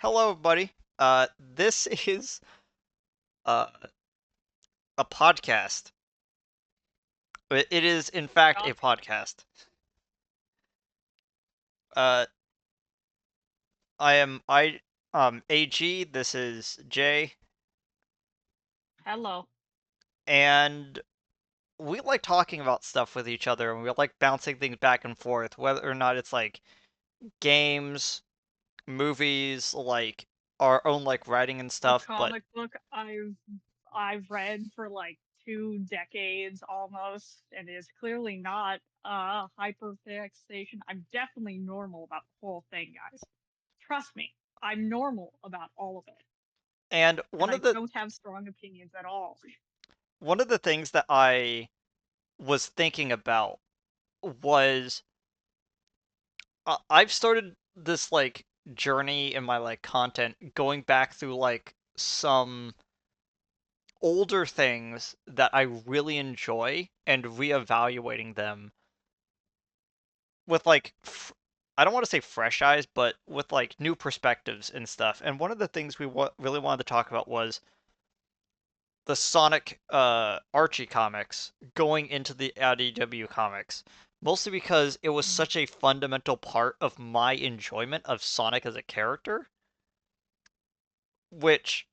Hello, buddy. This is uh, a podcast. It is, in fact, Yeah. a podcast. Uh, AG. This is Jay, Hello. and we like talking about stuff with each other, and we like bouncing things back and forth, whether or not it's like games, movies, like our own like writing and A stuff. But comic book I've read for like 2 decades almost, and is clearly not hyperfixation. I'm definitely normal about the whole thing, guys. Trust me, I'm normal about all of it, and and I don't have strong opinions at all. one of the things that I was thinking about was I've started this like journey in my like content going back through like some older things that I really enjoy and reevaluating them with like I don't want to say fresh eyes, but with like new perspectives and stuff. And one of the things we really wanted to talk about was the Sonic Archie comics going into the IDW comics. Mostly because it was Mm. such a fundamental part of my enjoyment of Sonic as a character, which,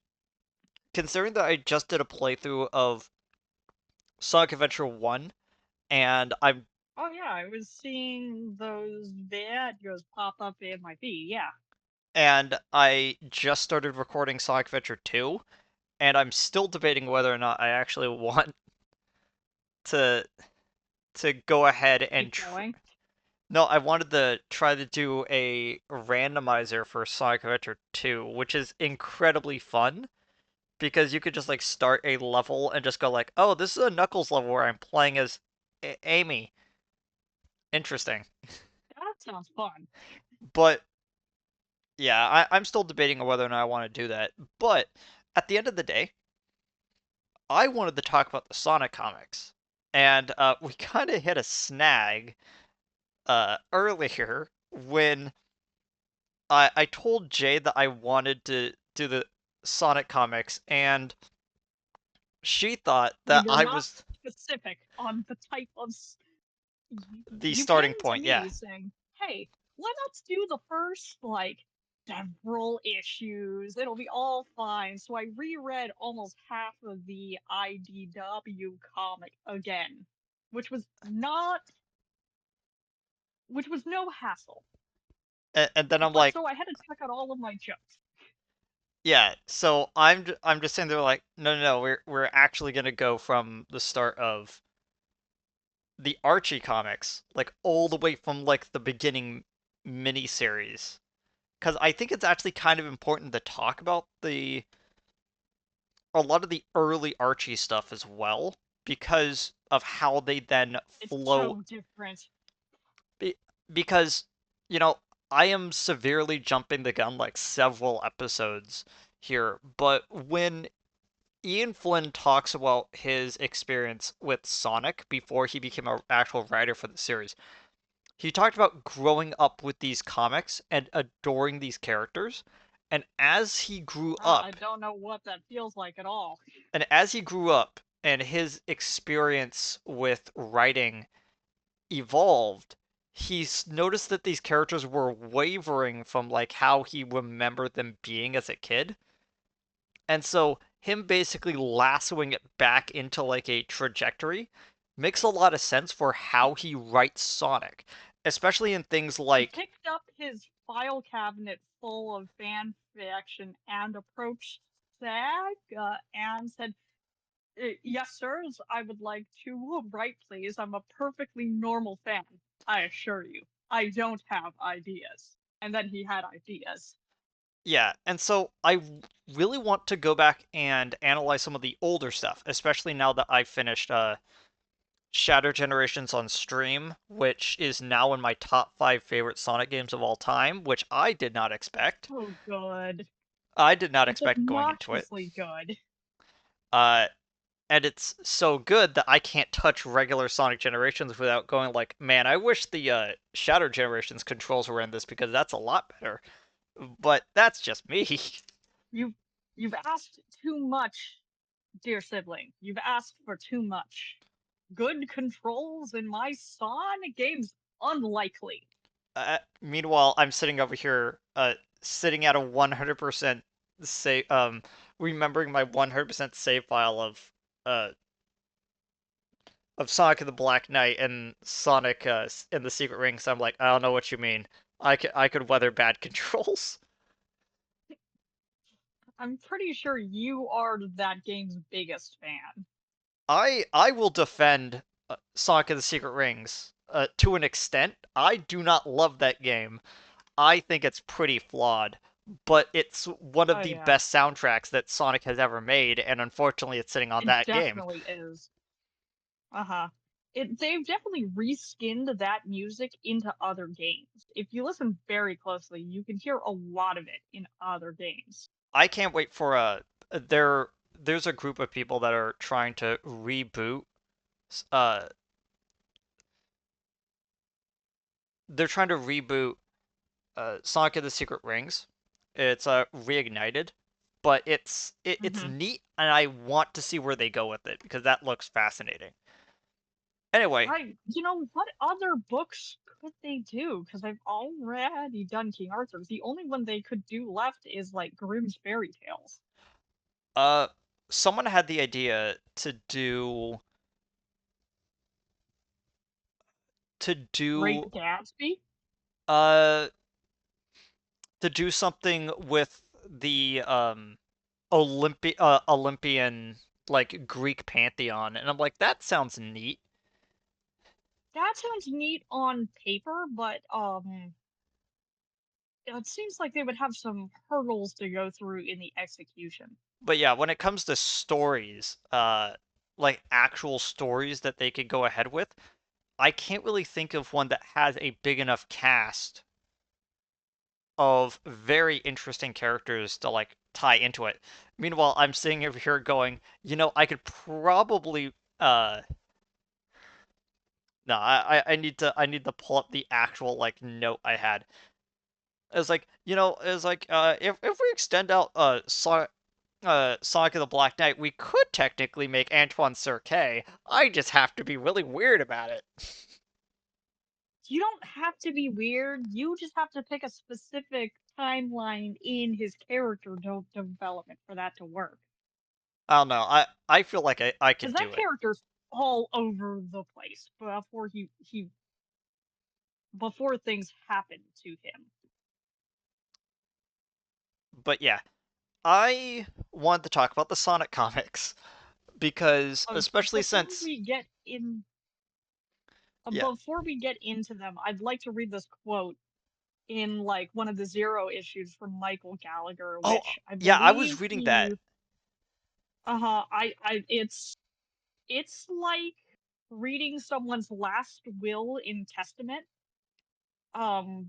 considering that I just did a playthrough of Sonic Adventure 1, and I'm Oh yeah, I was seeing those videos pop up in my feed. Yeah. I just started recording Sonic Adventure 2, and I'm still debating whether or not I actually want to go ahead and Keep going. no, I wanted to try to do a randomizer for Sonic Adventure 2, which is incredibly fun because you could just like start a level and just go like, "Oh, this is a Knuckles level where I'm playing as Amy." Interesting. That sounds fun. But yeah, I'm still debating on whether or not I want to do that. But at the end of the day, I wanted to talk about the Sonic comics. And we kind of hit a snag earlier when I told Jay that I wanted to do the Sonic comics, and she thought You that were I not was specific on the type of the you starting came to point. Yeah. me saying, "Hey, let's do the first like several issues. It'll be all fine." So I reread almost half of the IDW comic again, which was not, which was no hassle. And then I'm But like, so I had to check out all of my jokes. yeah. So I'm just saying they're like, no, no, no. We're actually gonna go from the start of the Archie comics, like all the way from like the beginning miniseries, because I think it's actually kind of important to talk about the a lot of the early Archie stuff as well, because of how they then It's flow. so different. Be- because you know I am severely jumping the gun like several episodes here, but when Ian Flynn talks about his experience with Sonic before he became an actual writer for the series, he talked about growing up with these comics and adoring these characters. And as he grew I up, don't know what that feels like at all. and his experience with writing evolved, he's noticed that these characters were wavering from like how he remembered them being as a kid. And so him basically lassoing it back into like a trajectory makes a lot of sense for how he writes Sonic, especially in things He like picked up his file cabinet full of fan fiction and approached SAG and said, "Yes, sirs, I would like to write, please. I'm a perfectly normal fan, I assure you. I don't have ideas." And then he had ideas. yeah, and so I really want to go back and analyze some of the older stuff, especially now that I've finished Shadow Generations on stream, which is now in my top 5 favorite Sonic games of all time, which I did not expect. Oh, good. I did not It's expect going into it. obnoxiously good. Uh, and it's so good that I can't touch regular Sonic Generations without going like, man, I wish the Shadow Generations controls were in this because that's a lot better. but that's just me. You've you've asked too much, dear sibling. You've asked for too much. Good controls in my Sonic games? Unlikely. Meanwhile, I'm sitting over here, sitting at a 100% save, remembering my 100% save file uh, of Sonic and the Black Knight and Sonic, in the Secret Rings. I'm like, I don't know what you mean. I could weather bad controls. I'm pretty sure you are that game's biggest fan. I will defend Sonic and the Secret Rings to an extent. I do not love that game. I think it's pretty flawed, but it's one of Oh the yeah, best soundtracks that Sonic has ever made, and unfortunately, it's sitting on it that game. definitely is. Uh-huh. They've definitely reskinned that music into other games. If you listen very closely, you can hear a lot of it in other games. I can't wait for there's a group of people that are trying to reboot uh they're trying to reboot Sonic and the Secret Rings. It's reignited, but it's Hmm. neat, and I want to see where they go with it because that looks fascinating. Anyway, You know, what other books could they do? Because I've already done King Arthur. The only one they could do left is like Grimm's Fairy Tales. uh, someone had the idea to do Great Gatsby? uh to do something with the Olympian, like, Greek pantheon, and I'm like, that sounds neat. That sounds neat on paper, but it seems like they would have some hurdles to go through in the execution. But yeah, when it comes to stories, like actual stories that they could go ahead with, I can't really think of one that has a big enough cast of very interesting characters to like tie into it. Meanwhile, I'm sitting over here going, I could probably no, I need to pull up the actual like note I had. It's like, it's like if we extend out Sonic of the Black Knight, we could technically make Antoine Serquet. I just have to be really weird about it. You don't have to be weird. You just have to pick a specific timeline in his character development for that to work. I don't know. I feel like I Because could that do it. character's all over the place before things happen to him. But yeah, I wanted to talk about the Sonic comics because Uh, especially before since we get in, yeah. before we get into them, I'd like to read this quote in like one of the Zero issues from Michael Gallagher, Oh, which I yeah, I believe was reading that. he it's like reading someone's last will in testament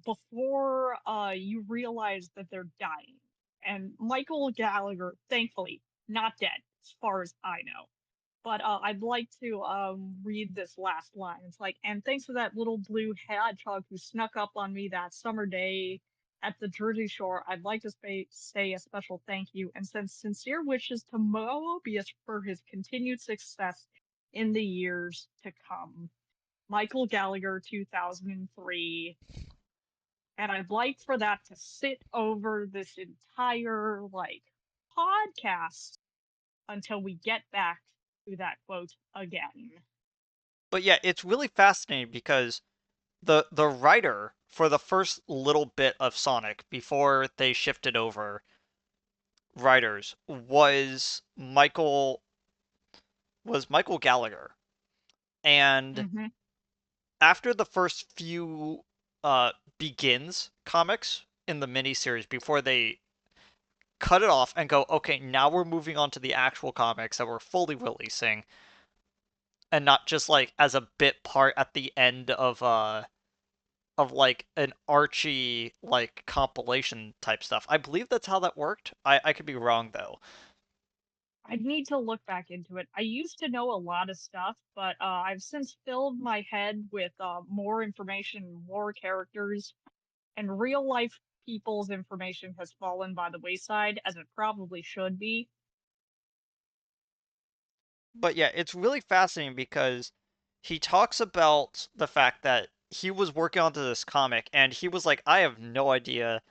before you realize that they're dying. And Michael Gallagher, thankfully, not dead, as far as I know. But I'd like to read this last line. It's like, and thanks to that little blue hedgehog who snuck up on me that summer day at the Jersey Shore, I'd like to say a special thank you and send sincere wishes to Mobius for his continued success in the years to come. Michael Gallagher, 2003. And I'd like for that to sit over this entire, like, podcast until we get back to that quote again. But yeah, it's really fascinating because the writer for the first little bit of Sonic before they shifted over writers was Michael Gallagher. And Hmm. after the first few Begins comics in the miniseries before they cut it off and go, okay, now we're moving on to the actual comics that we're fully releasing and not just like as a bit part at the end of like an Archie like compilation type stuff. I believe that's how that worked. I could be wrong though. I'd need to look back into it. I used to know a lot of stuff, but I've since filled my head with more information, more characters, and real life people's information has fallen by the wayside, as it probably should be. But yeah, it's really fascinating because he talks about the fact that he was working onto this comic and he was like, I have no idea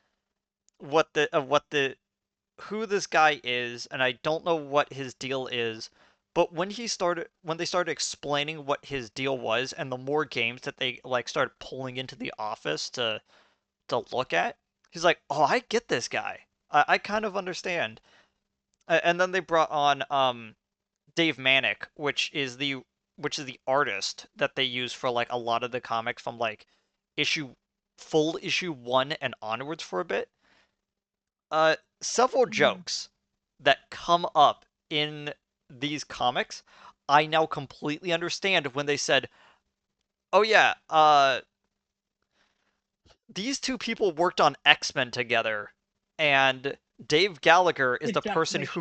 what the who this guy is, and I don't know what his deal is. But when they started explaining what his deal was, and the more games that they like started pulling into the office to look at, he's like, "Oh, I get this guy. I kind of understand." And then they brought on Dave Manick, which is the artist that they use for like a lot of the comics from like issue full issue 1 and onwards for a bit. Several Mhm. jokes that come up in these comics, I now completely understand when they said, "Oh yeah, these two people worked on X-Men together, and Dave Gallagher is It the person definitely shows.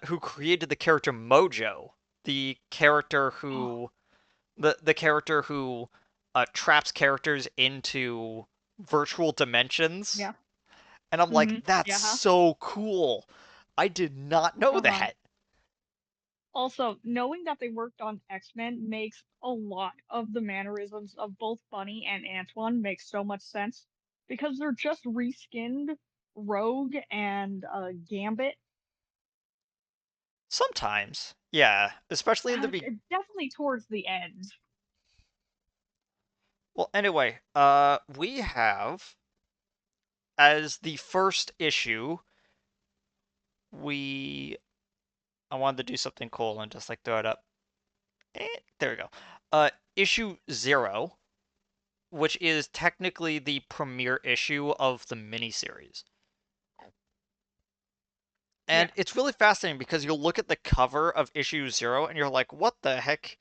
who created the character Mojo, the character Oh, who the character who traps characters into virtual dimensions." yeah. And I'm Mhm. like, that's Yeah. so cool. I did not know Uh-huh. that. Also, knowing that they worked on X-Men makes a lot of the mannerisms of both Bunny and Antoine make so much sense because they're just reskinned Rogue and Gambit. Sometimes. Yeah, especially in the Definitely towards the end. well, anyway, we have as the first issue, we I wanted to do something cool and just like throw it up. There we go. Issue 0, which is technically the premiere issue of the miniseries. Yeah. And it's really fascinating because you'll look at the cover of issue 0 and you're like, what the heck?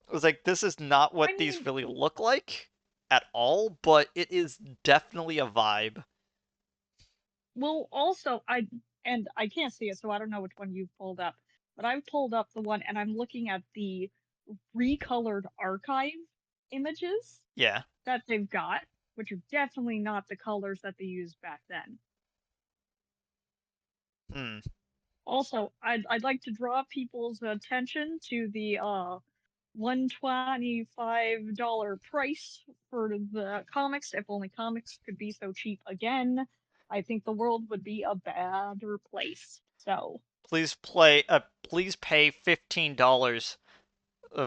I was like, this is not I what these mean, really look like at all, but it is definitely a vibe. well, also I can't see it, so I don't know which one you've pulled up. But I've pulled up the one and I'm looking at the recolored archive images Yeah. that they've got, which are definitely not the colors that they used back then. Hmm. Also, I'd like to draw people's attention to the $125 price for the comics. If only comics could be so cheap again, I think the world would be a better place. So Please pay $15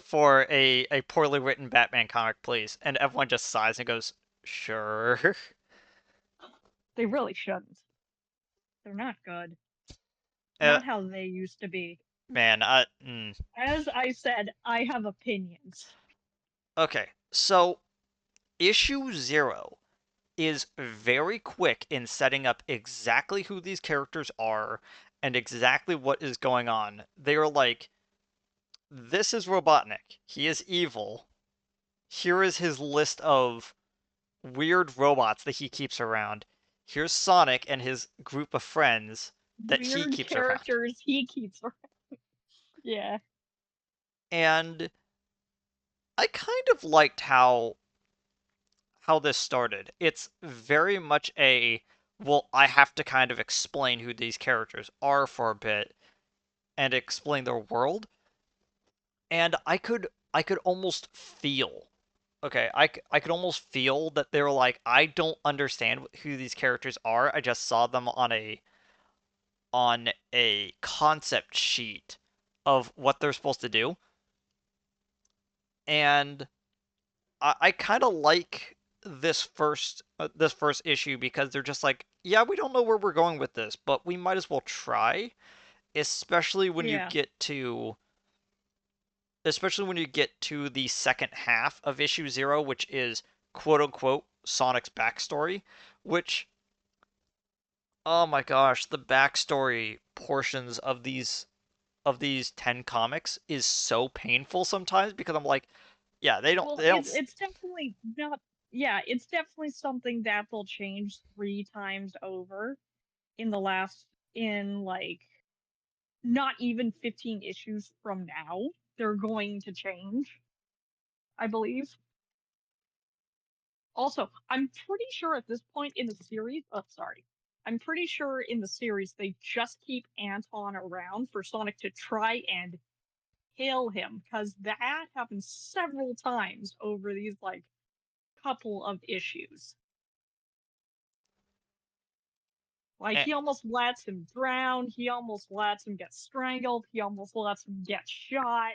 for a poorly written Batman comic, please. And everyone just sighs and goes, "Sure." they really shouldn't. They're not good. Uh, Not how they used to be. man, As I said, I have opinions. okay. So, issue 0 is very quick in setting up exactly who these characters are and exactly what is going on. They are like, this is Robotnik. He is evil. Here is his list of weird robots that he keeps around. Here's Sonic and his group of friends that he Weird keeps around. characters he keeps. Yeah. And I kind of liked how this started. It's very much a well, I have to kind of explain who these characters are for a bit and explain their world. And I could almost feel okay, I could almost feel that they were like, I don't understand who these characters are. I just saw them on a concept sheet of what they're supposed to do, and I kind of like this first issue because they're just like, yeah, we don't know where we're going with this, but we might as well try, especially when you Yeah. get to especially when you get to the second half of issue 0, which is quote unquote Sonic's backstory, which oh my gosh, the backstory portions of these 10 comics is so painful sometimes because I'm like, yeah, they don't Well, they don't it's definitely not. Yeah, it's definitely something that they'll change 3 times over in the last in like not even 15 issues from now. They're going to change, I believe. Also, I'm pretty sure at this point in the series, oh, sorry. I'm pretty sure in the series they just keep Anton around for Sonic to try and kill him, because that happens several times over these, like, couple of issues. Like, and, he almost lets him drown, he almost lets him get strangled, he almost lets him get shot.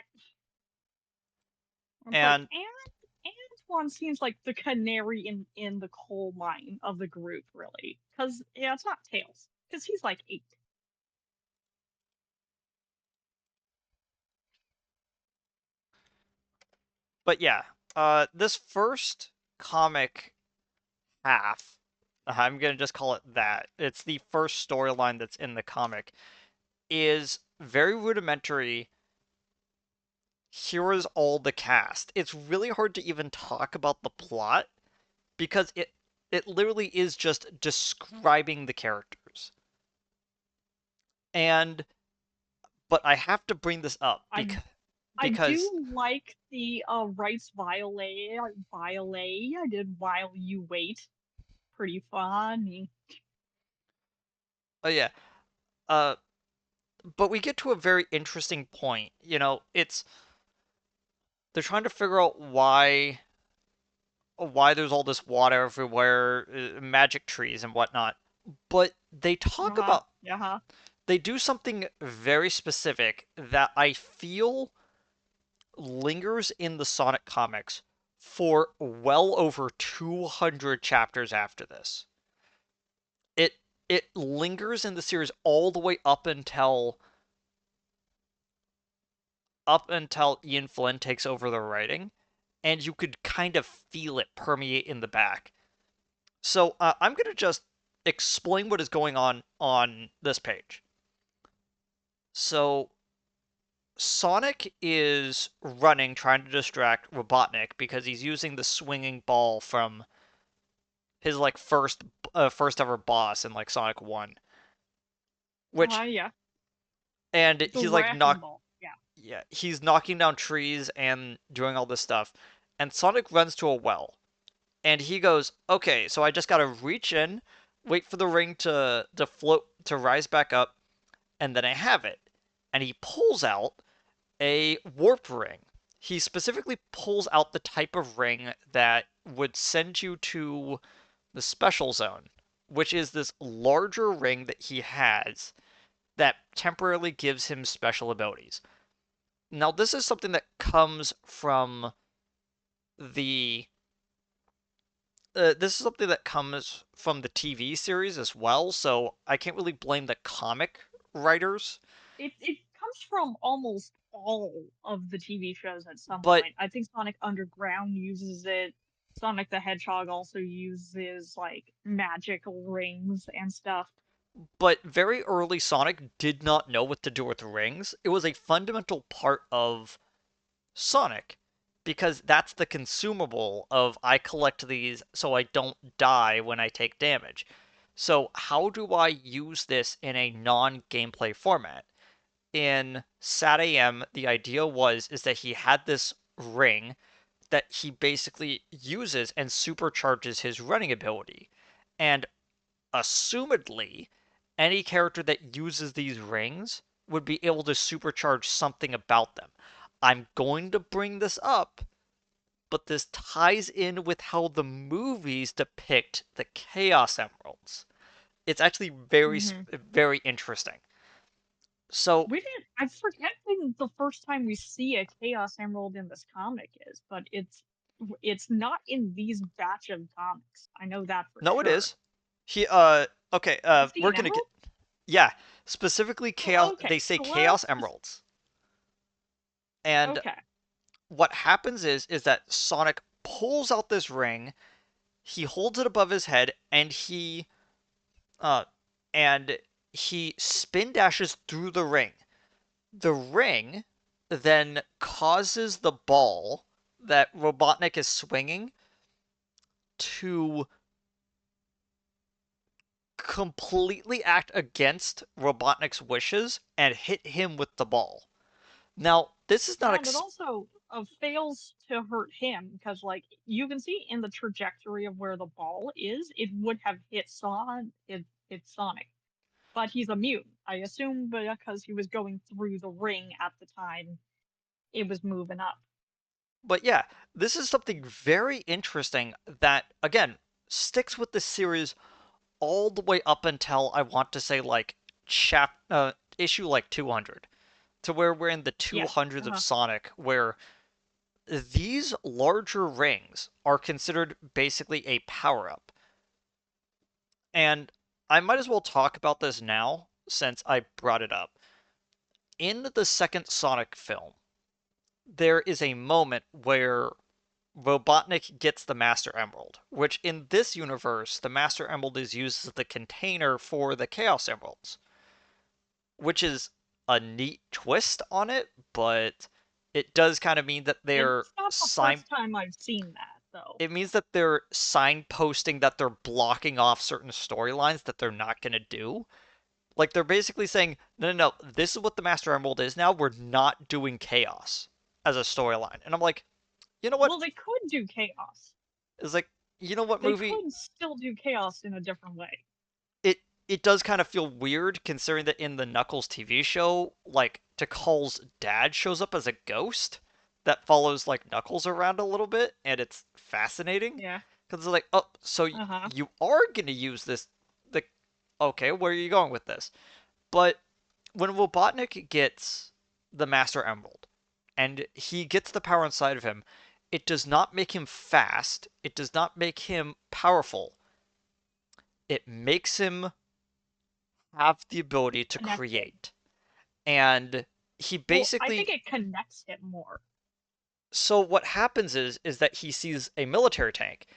It's like, and and Antoine seems like the canary in the coal mine of the group, really. Because, yeah, it's not Tails, because he's like 8. but yeah, this first comic half, I'm gonna just call it that. It's the first storyline that's in the comic, is very rudimentary. Here is all the cast. It's really hard to even talk about the plot because it literally is just describing the characters. And but I have to bring this up I I because do like the rights violet I did while you wait. Pretty funny. oh yeah, uh but we get to a very interesting point. It's they're trying to figure out why there's all this water everywhere, magic trees and whatnot. But they talk Uh-huh. about Uh-huh. they do something very specific that I feel lingers in the Sonic comics for well over 200 chapters after this. It it lingers in the series all the way up until Ian Flynn takes over the writing, and you could kind of feel it permeate in the back. So I'm gonna just explain what is going on this page. So Sonic is running, trying to distract Robotnik because he's using the swinging ball from his like first ever boss in like Sonic 1, which Yeah. and The he's like wrecking knock ball. Yeah. yeah, he's knocking down trees and doing all this stuff. And Sonic runs to a well and he goes, "Okay, so I just got to reach in, wait for the ring to float to rise back up, and then I have it." And he pulls out a warp ring. He specifically pulls out the type of ring that would send you to the special zone, which is this larger ring that he has that temporarily gives him special abilities. Now, this is something that comes from the this is something that comes from the TV series as well, so I can't really blame the comic writers. It comes from almost all of the TV shows at some But point. I think Sonic Underground uses it. Sonic the Hedgehog also uses like magical rings and stuff. but very early Sonic did not know what to do with rings. It was a fundamental part of Sonic because that's the consumable of I collect these so I don't die when I take damage. So how do I use this in a non-gameplay format? In Sat AM, the idea was is that he had this ring that he basically uses and supercharges his running ability. And assumedly, any character that uses these rings would be able to supercharge something about them. I'm going to bring this up, but this ties in with how the movies depict the Chaos Emeralds. It's actually Hmm. very interesting. So, We didn't. I forget when the first time we see a Chaos Emerald in this comic is, but it's not in these batch of comics. I know that for no, it sure. is. He okay, Is he we're an gonna get emerald? yeah, specifically chaos. Oh, okay, They say so Chaos let's just Emeralds, and okay. what happens is that Sonic pulls out this ring, he holds it above his head, uh and he spin dashes through the ring. The ring then causes the ball that Robotnik is swinging to completely act against Robotnik's wishes and hit him with the ball. Now, this is not And it also fails to hurt him because like you can see in the trajectory of where the ball is, it would have hit Sonic, but he's immune. I assume because he was going through the ring at the time it was moving up. But yeah, this is something very interesting that, again, sticks with the series all the way up until I want to say like issue like 200, to where we're in the Yes. 200s of Uh-huh. Sonic, where these larger rings are considered basically a power up. And I might as well talk about this now since I brought it up. In the second Sonic film, there is a moment where Robotnik gets the Master Emerald, which in this universe, the Master Emerald is used as the container for the Chaos Emeralds, which is a neat twist on it, but it does kind of mean that they're It's not the sign first time I've seen that though. it means that they're signposting that they're blocking off certain storylines that they're not going to do. Like they're basically saying, no, no, no, this is what the Master Emerald is now. We're not doing Chaos as a storyline. And I'm like, you know what? Well, they could do chaos. It's like, you know what, They movie? could still do chaos in a different way. it it does kind of feel weird considering that in the Knuckles TV show, like Tikal's dad shows up as a ghost that follows like Knuckles around a little bit, and it's fascinating Yeah. because it's like, oh, so Uh-huh. you are gonna use this? The okay, where are you going with this? But when Robotnik gets the Master Emerald and he gets the power inside of him, it does not make him fast. It does not make him powerful. It makes him have the ability to Connected. create. And he Well, I think basically it connects it more. so what happens is that he sees a military tank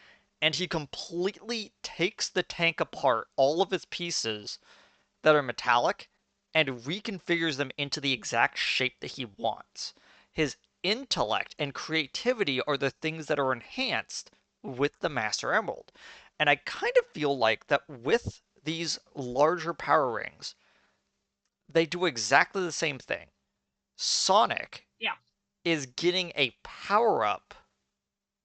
and he completely takes the tank apart, all of its pieces that are metallic, and reconfigures them into the exact shape that he wants. His intellect and creativity are the things that are enhanced with the Master Emerald. And I kind of feel like that with these larger power rings, they do exactly the same thing. Sonic Yeah. is getting a power up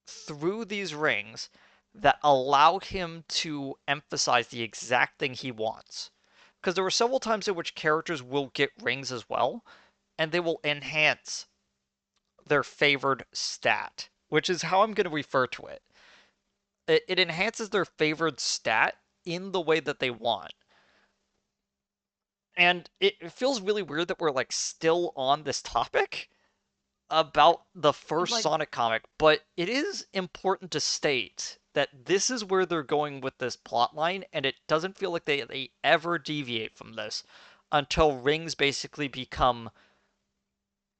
through these rings that allow him to emphasize the exact thing he wants. Because there were several times in which characters will get rings as well, and they will enhance their favored stat, which is how I'm going to refer to it. It enhances their favored stat in the way that they want. And it feels really weird that we're like still on this topic about the first Like Sonic comic, but it is important to state that this is where they're going with this plot line, and it doesn't feel like they ever deviate from this until rings basically become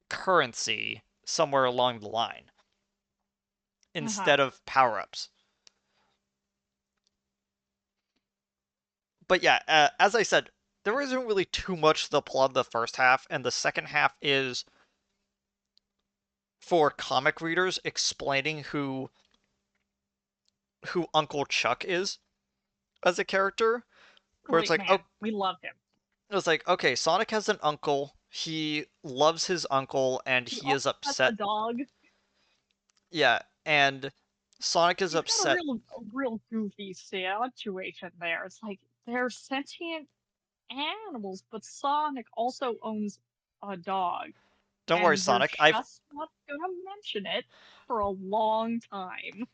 currency somewhere along the line uh-huh. instead of power ups. But yeah, as I said, there isn't really too much to the plot of the first half, and the second half is for comic readers explaining who Uncle Chuck is as a character, where it's Great like, oh, man. We love him. it was like, okay, Sonic has an uncle. He loves his uncle, and He he also is has a upset. dog. Yeah, and Sonic is You've got upset. a real goofy situation there. It's like they're sentient animals, but Sonic also owns a dog, Don't worry, and we're Sonic. I've just not gonna mention it for a long time.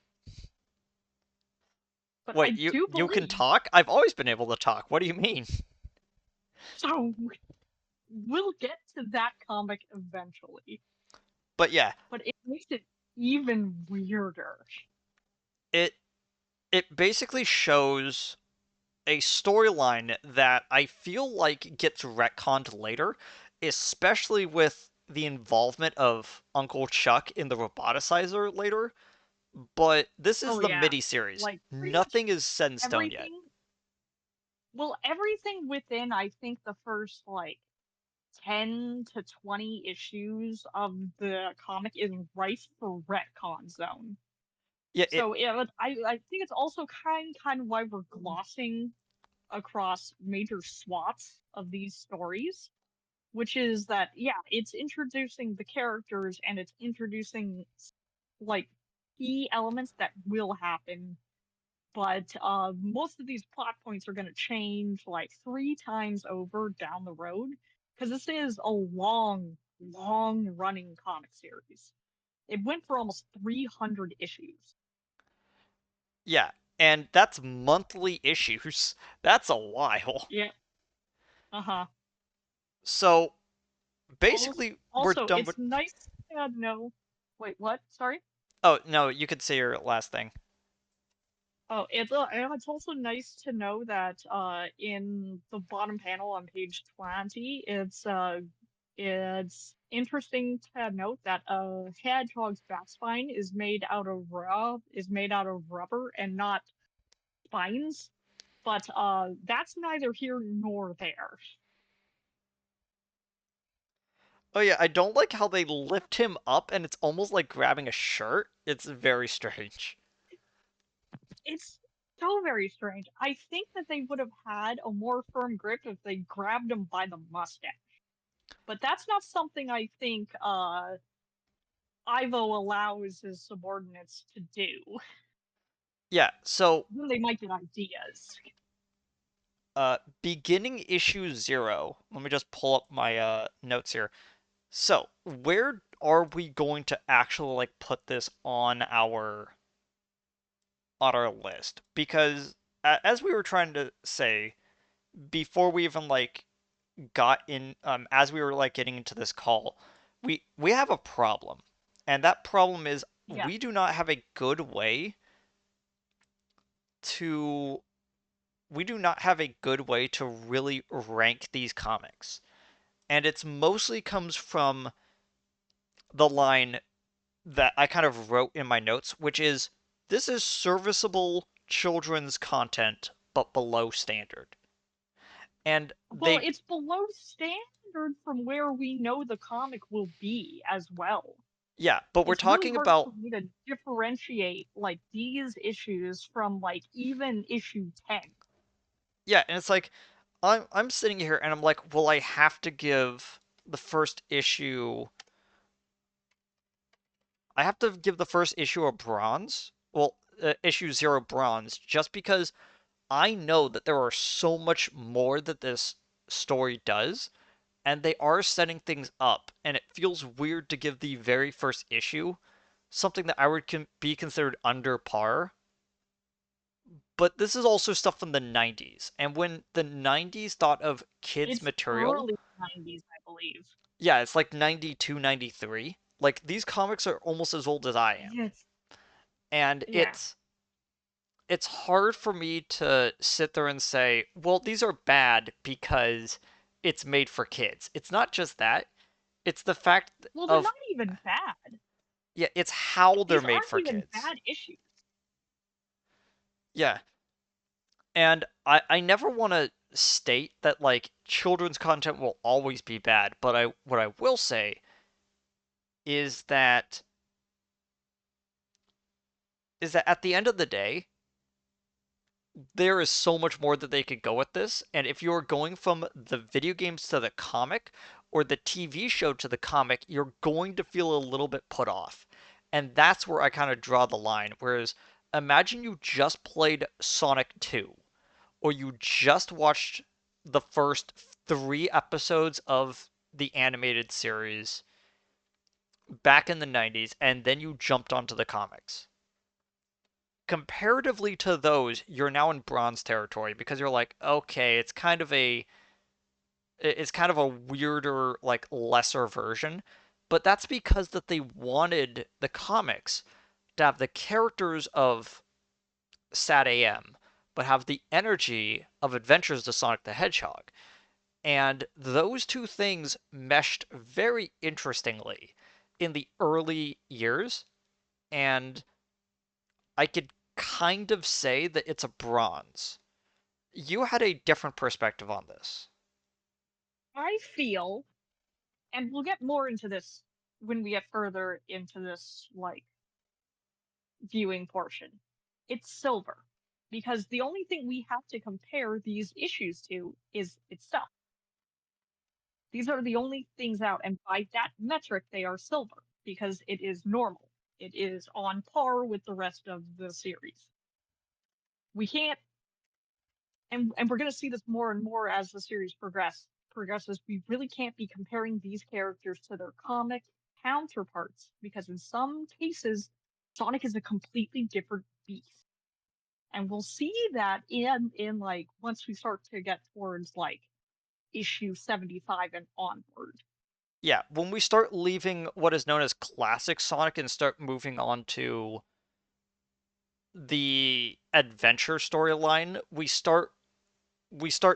But wait. I You do you can believe talk. I've always been able to talk. What do you mean? so. We'll get to that comic eventually, But yeah, but it makes it even weirder. it it basically shows a storyline that I feel like gets retconned later, especially with the involvement of Uncle Chuck in the roboticizer later. But this is Oh the yeah, mini series. like pretty much Nothing is set in stone yet. everything. Well, everything within I think the first like 10 to 20 issues of the comic is rife for retcon zone. Yeah, So yeah, I think it's also kind of why we're glossing across major swaths of these stories which is that, yeah, it's introducing the characters and it's introducing like key elements that will happen, but most of these plot points are going to change like three times over down the road because this is a long running comic series. It went for almost 300 issues. Yeah, and that's monthly issues. That's a while. Yeah. Uh-huh. So Also, basically, we're done with. it's nice to know. Wait, what? Sorry? Oh no, you could say your last thing. Oh, it's also nice to know that in the bottom panel on page 20, it's interesting to note that a hedgehog's back spine is made out of rubber and not spines, but that's neither here nor there. Oh yeah, I don't like how they lift him up and it's almost like grabbing a shirt. It's very strange. It's so very strange. I think that they would have had a more firm grip if they grabbed him by the mustache. But that's not something I think Ivo allows his subordinates to do. Yeah, so Then they might get ideas. beginning issue 0. Let me just pull up my notes here. So, where are we going to actually like put this on our list? Because as we were trying to say before we even like got in as we were like getting into this call, we have a problem. And that problem is Yeah. we do not have a good way to we do not have a good way to really rank these comics. And it's mostly comes from the line that I kind of wrote in my notes, which is this is serviceable children's content but below standard. And Well, they it's below standard from where we know the comic will be as well. yeah, but we're It's really talking hard for about me to differentiate like these issues from like even issue 10. yeah, and it's like I'm sitting here and I'm like, well, I have to give the first issue I have to give the first issue a bronze. Well, issue 0 bronze just because I know that there are so much more that this story does, and they are setting things up, and it feels weird to give the very first issue something that I would be considered under par. But this is also stuff from the 90s, and when the 90s thought of kids It's material, early 90s, I believe. yeah, it's like 92, 93. Like these comics are almost as old as I am. Yes. And Yeah. it's hard for me to sit there and say, well, these are bad because it's made for kids. It's not just that. It's the fact Well, they're of not even bad. yeah, it's how they're These made aren't for even kids. bad issues. Yeah. And I never want to state that like children's content will always be bad, but I what I will say is that at the end of the day, there is so much more that they could go with this. And if you're going from the video games to the comic or the TV show to the comic, you're going to feel a little bit put off. And that's where I kind of draw the line. Whereas imagine you just played Sonic 2 or you just watched the first 3 episodes of the animated series back in the 90s and then you jumped onto the comics comparatively to those, you're now in bronze territory because you're like, okay, it's kind of a weirder, like lesser version. But that's because that they wanted the comics to have the characters of Sad AM, but have the energy of Adventures to Sonic the Hedgehog. And those two things meshed very interestingly in the early years, and I could kind of say that it's a bronze. You had a different perspective on this. I feel, and we'll get more into this when we get further into this like viewing portion. It's silver because the only thing we have to compare these issues to is itself. These are the only things out, and by that metric, they are silver because it is normal. It is on par with the rest of the series. We can't, and we're going to see this more and more as the series progresses. We really can't be comparing these characters to their comic counterparts because in some cases, Sonic is a completely different beast, and we'll see that in like once we start to get towards like issue 75 and onward. Yeah, when we start leaving what is known as classic Sonic and start moving on to the adventure storyline, we start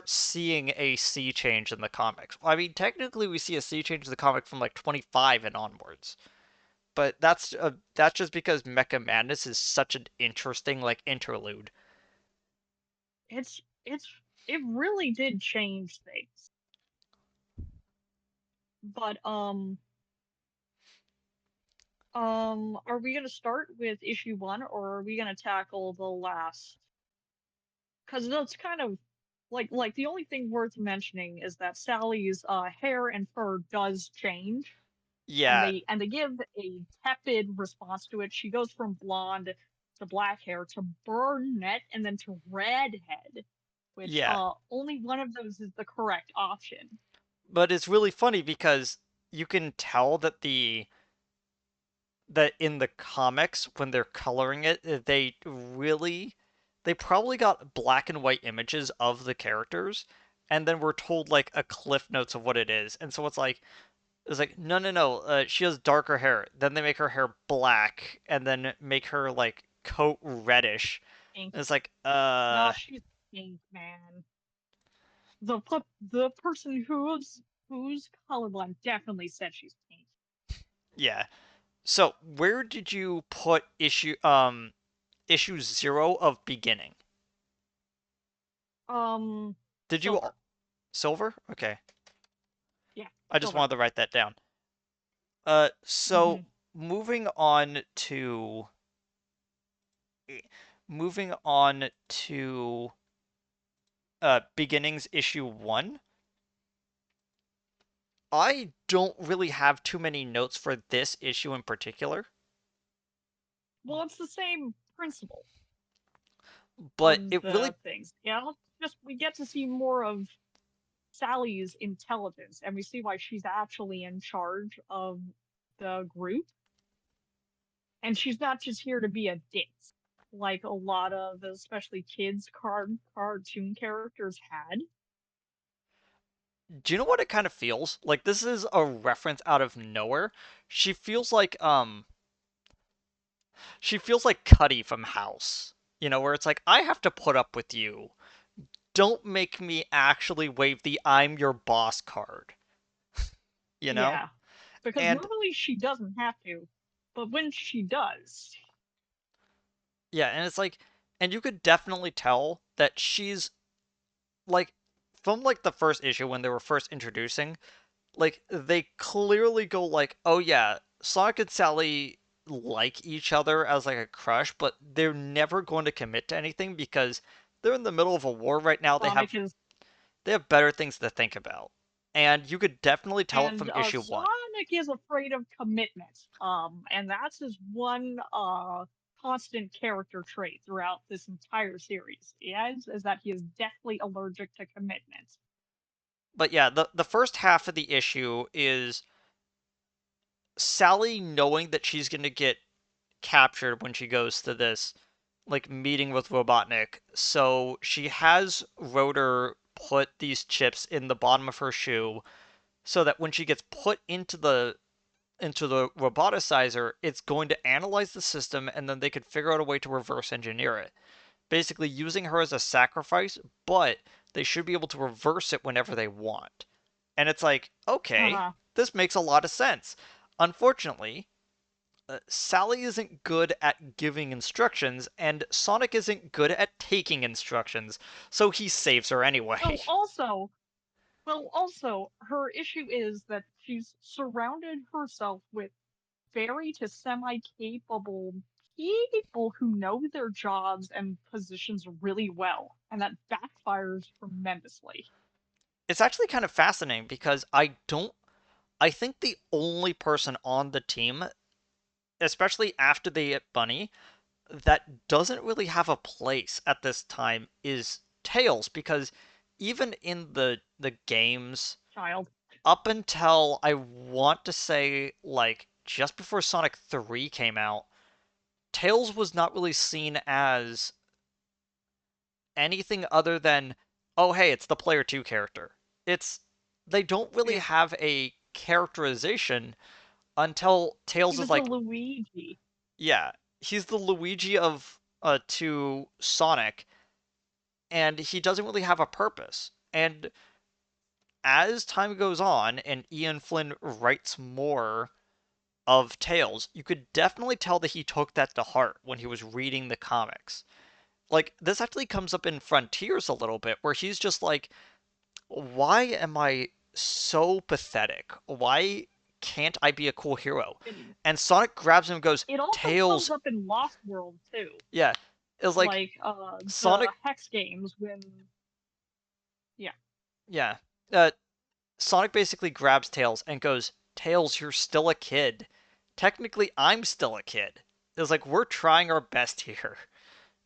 seeing a sea change in the comics. I mean, technically, we see a sea change in the comic from like 25 and onwards, but that's just because Mecha Madness is such an interesting like interlude. It's it really did change things. But are we gonna start with issue one or are we gonna tackle the last? Because that's kind of like the only thing worth mentioning is that Sally's hair and fur does change, and Yeah, they give a tepid response to it. She goes from blonde to black hair to brunette and then to redhead, which yeah, only one of those is the correct option. but it's really funny because you can tell that in the comics when they're coloring it, they probably got black and white images of the characters and then we're told like a cliff notes of what it is. And so it's like no no no, she has darker hair. Then they make her hair black and then make her like coat reddish. Pink. And it's like No, she's pink, man. The person who's colorblind definitely said she's pink. yeah. So where did you put issue 0 of beginning? Did you Silver. silver? Okay. Yeah, I just silver. wanted to write that down. So Hmm. moving on to moving on to beginnings issue 1. I don't really have too many notes for this issue in particular, Well, it's the same principle but of it really the things. Yeah, just we get to see more of Sally's intelligence, and we see why she's actually in charge of the group, and she's not just here to be a ditz, like a lot of especially kids cartoon characters had. do you know what it kind of feels? Like this is a reference out of nowhere. She feels like she feels like Cuddy from House. You know, where it's like I have to put up with you. Don't make me actually wave the I'm your boss card, you know? Yeah, because And normally she doesn't have to, but when she does, yeah, and it's like and you could definitely tell that she's like from like the first issue when they were first introducing, like they clearly go like, "Oh yeah, Sonic and Sally like each other as like a crush, but they're never going to commit to anything because they're in the middle of a war right now. They Sonic have is they have better things to think about." And you could definitely tell it and from issue 1. Sonic is afraid of commitment. And that's his one constant character trait throughout this entire series. Is that he is deathly allergic to commitment. But yeah, the first half of the issue is Sally knowing that she's going to get captured when she goes to this like meeting with Robotnik. So she has Rotor put these chips in the bottom of her shoe so that when she gets put into the roboticizer, it's going to analyze the system and then they could figure out a way to reverse engineer it. Basically using her as a sacrifice, but they should be able to reverse it whenever they want. And it's like, okay, Uh-huh. this makes a lot of sense. Unfortunately, Sally isn't good at giving instructions, and Sonic isn't good at taking instructions, so he saves her anyway. Well, also, also, her issue is that she's surrounded herself with very to semi-capable people who know their jobs and positions really well, and that backfires tremendously. it's actually kind of fascinating because I think the only person on the team, especially after they get Bunny, that doesn't really have a place at this time is Tails because even in the games Child. up until I want to say like just before Sonic 3 came out, Tails was not really seen as anything other than, oh hey, it's the player 2 character. It's they don't really Yeah. have a characterization until He Tails is was a like, Luigi. yeah, he's the Luigi of to Sonic, and he doesn't really have a purpose. And as time goes on, and Ian Flynn writes more of Tails, you could definitely tell that he took that to heart when he was reading the comics. Like, this actually comes up in Frontiers a little bit, where he's just like, why am I so pathetic? Why can't I be a cool hero? It, And Sonic grabs him and goes, it also Tails, comes up in Lost World too, yeah. It was like, like the Sonic, Hex games when yeah. yeah. Sonic basically grabs Tails and goes, Tails, you're still a kid. Technically, I'm still a kid. It's like, we're trying our best here.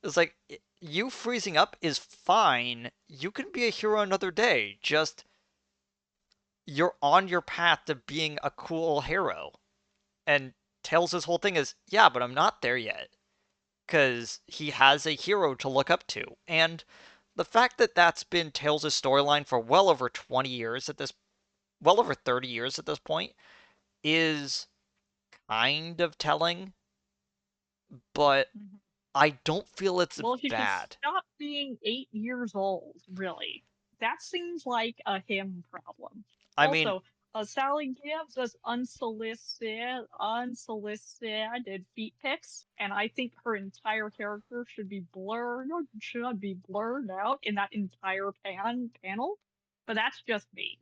It's like, you freezing up is fine. You can be a hero another day. Just, you're on your path to being a cool hero. And Tails' whole thing is, yeah, but I'm not there yet. Because he has a hero to look up to. And the fact that that's been Tails' storyline for well over 20 years at this, well over 30 years at this point, is kind of telling, but Mhm. I don't feel it's Well, if you could bad. stop being 8 years old, really, that seems like a him problem. I mean, Also, Sally gives us unsolicited feet pics, and I think her entire character should be blurred out in that entire panel. But that's just me.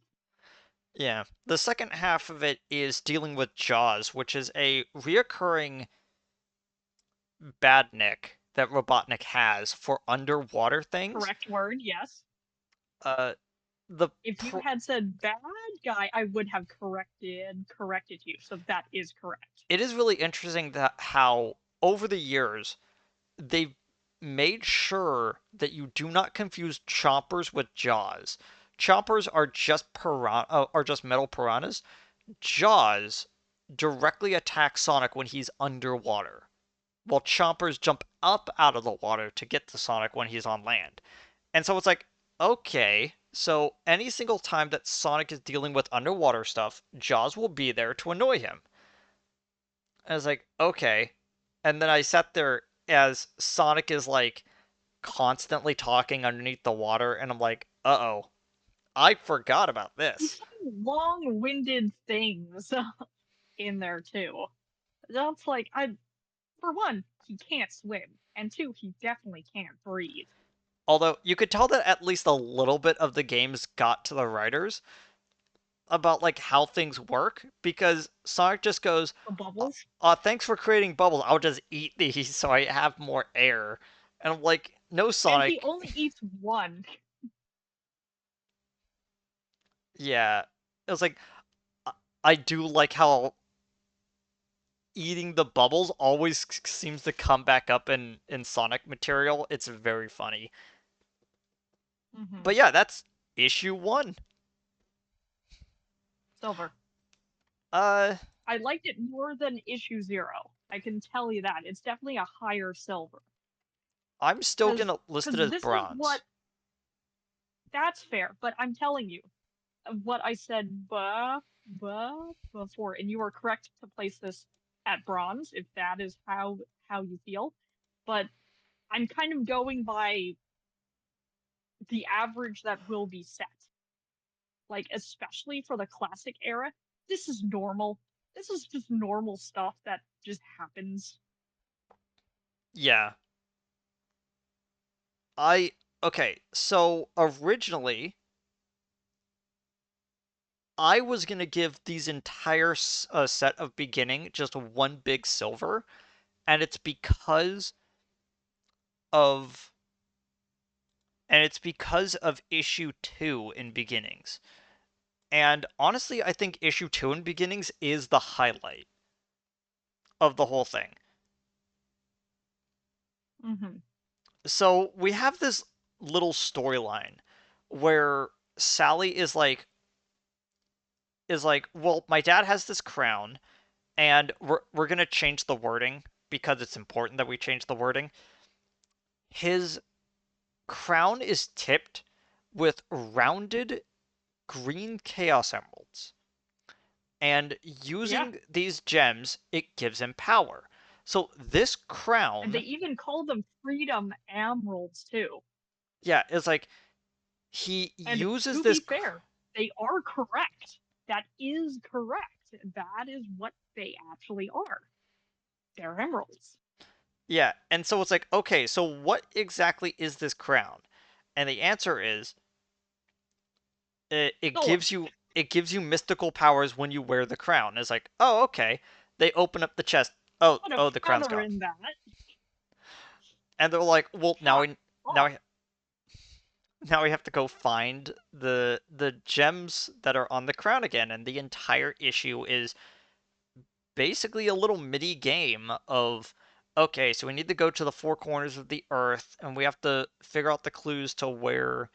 yeah. The second half of it is dealing with Jaws, which is a reoccurring badnik that Robotnik has for underwater things. Correct word, yes. Uh, the If you pr- had said bad guy, I would have corrected you. So that is correct. it is really interesting that how over the years they've made sure that you do not confuse chompers with jaws. Chompers are just are just metal piranhas. Jaws directly attack Sonic when he's underwater, while chompers jump up out of the water to get to Sonic when he's on land. And so it's like, okay, so any single time that Sonic is dealing with underwater stuff, Jaws will be there to annoy him. And I was like, okay. And then I sat there as Sonic is like constantly talking underneath the water, and I'm like, uh-oh, I forgot about He's this. saying long-winded things in there too. That's like I for one, he can't swim, and two, he definitely can't breathe. Although you could tell that at least a little bit of the games got to the writers about like how things work because Sonic just goes, The bubbles, thanks for creating bubbles. I'll just eat these so I have more air. And I'm like, no, and he Sonic. only eats one. Yeah. It was like, I do like how eating the bubbles always seems to come back up in Sonic material. It's very funny. Mm-hmm. But yeah, that's issue one. Silver. Uh, I liked it more than issue 0. I can tell you that. It's definitely a higher silver. I'm still Because gonna list it because as this is bronze. what that's fair, but I'm telling you what I said before, and you are correct to place this at bronze if that is how you feel. But I'm kind of going by the average that will be set. Like especially for the classic era, this is normal. This is just normal stuff that just happens. Yeah. I okay, so originally I was gonna give these entire set of beginning just one big silver, and it's because of and it's because of issue 2 in Beginnings. And honestly, I think issue 2 in Beginnings is the highlight of the whole thing. Hmm. So we have this little storyline where Sally is like, well, my dad has this crown, and we're gonna change the wording because it's important that we change the wording. His crown is tipped with rounded green chaos emeralds, and Yeah. using these gems, it gives him power. So this And they crown, even call them freedom emeralds too. yeah, is like he And uses to this. be fair, they are correct. That is correct. That is what they actually are. They're emeralds. Yeah, and so it's like, okay, so what exactly is this crown? And the answer is it So, gives you mystical powers when you wear the crown. It's like, oh, okay. They open up the chest. Oh, put a oh, the crown's feather gone. in that. And they're like, well, now Shock. we now Oh, we now we have to go find the gems that are on the crown again, and the entire issue is basically a little mini game of okay, so we need to go to the four corners of the earth, and we have to figure out the clues to where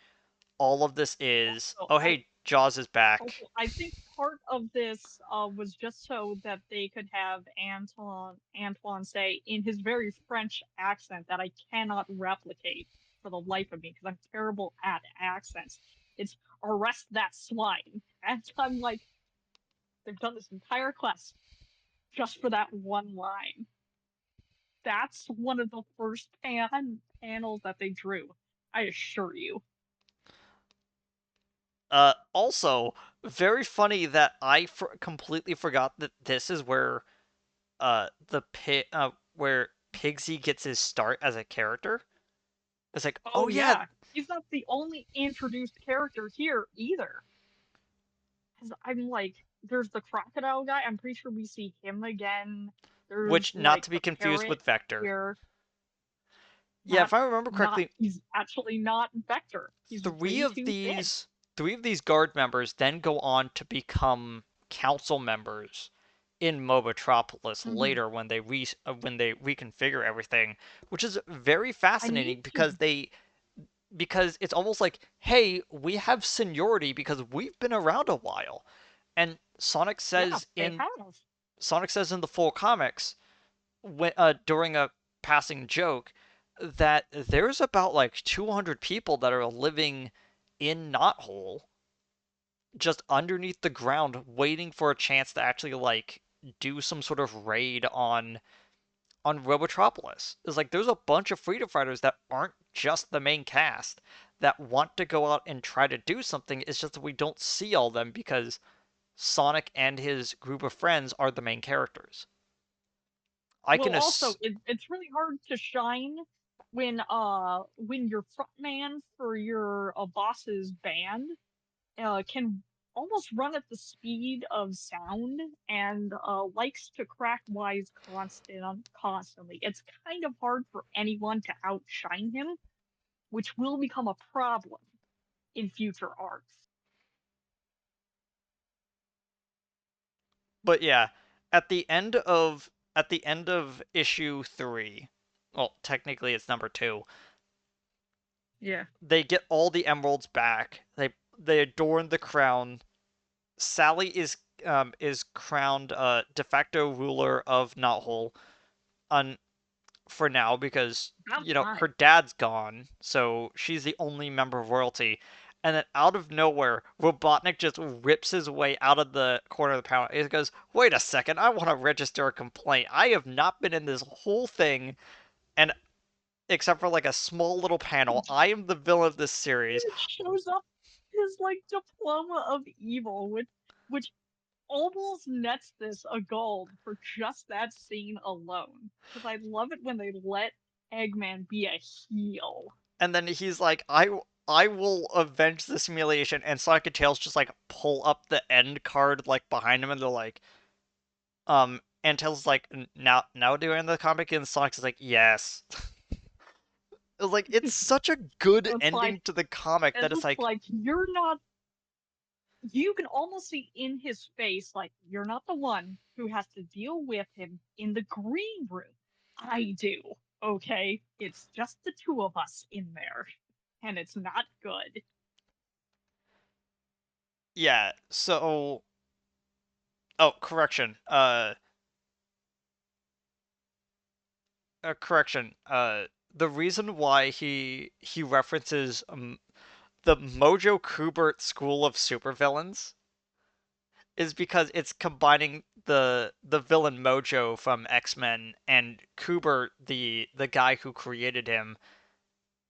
all of this is. also, Oh, hey, Jaws is back. I think part of this was just so that they could have Antoine say in his very French accent that I cannot replicate for the life of me because I'm terrible at accents. It's arrest that swine. And I'm like, they've done this entire quest just for that one line. That's one of the first panels that they drew. I assure you. Also, very funny that completely forgot that this is where where Pigsy gets his start as a character. It's like, oh Oh yeah, yeah, he's not the only introduced character here either. 'Cause I'm like, there's the crocodile guy. I'm pretty sure we see him again. There's which not like to be the confused parrot with Vector. here. Yeah, Not if I remember not correctly, he's actually not Vector. He's three way of too thin. these three of these guard members then go on to become council members in Mobotropolis Hmm. later when they reconfigure everything, which is very I need fascinating to. because it's almost like, hey, we have seniority because we've been around a while. And Yeah, they have. Sonic says in the full comics during a passing joke that there's about like 200 people that are living in Knothole just underneath the ground waiting for a chance to actually like do some sort of raid on Robotropolis. It's like there's a bunch of freedom fighters that aren't just the main cast that want to go out and try to do something. It's just that we don't see all them because Sonic and his group of friends are the main characters. I Well, can also, ass- it's really hard to shine when your front man for your boss's band can almost run at the speed of sound and likes to crack wise constantly. It's kind of hard for anyone to outshine him, which will become a problem in future arcs. but yeah, at the end of issue 3, well, technically it's number 2, Yeah. they get all the emeralds back. They adorn the crown. Sally is crowned de facto ruler of Knothole on for now because About her time. dad's gone, so she's the only member of royalty. And then out of nowhere, Robotnik just rips his way out of the corner of the panel. He goes, "Wait a second, I want to register a complaint. I have not been in this whole thing, and except for like a small little panel, I am the villain of this series." It shows up his like diploma of evil, which almost nets this a gold for just that scene alone. Because I love it when they let Eggman be a heel. And then he's like, I will avenge this humiliation. And Sonic and Tails just like pull up the end card like behind him, and they're like, and Tails is like, now do I end the comic? And Sonic's is like, yes. Like it's such a good It's like ending to the comic that it's it's just like, like you're not you can almost see in his face like you're not the one who has to deal with him in the green room. I do. Okay? It's just the two of us in there. And it's not good. yeah. So, oh, correction. Correction. The reason why he references the Mojo Kubert School of Supervillains is because it's combining the villain Mojo from X-Men and Kubert, the guy who created him,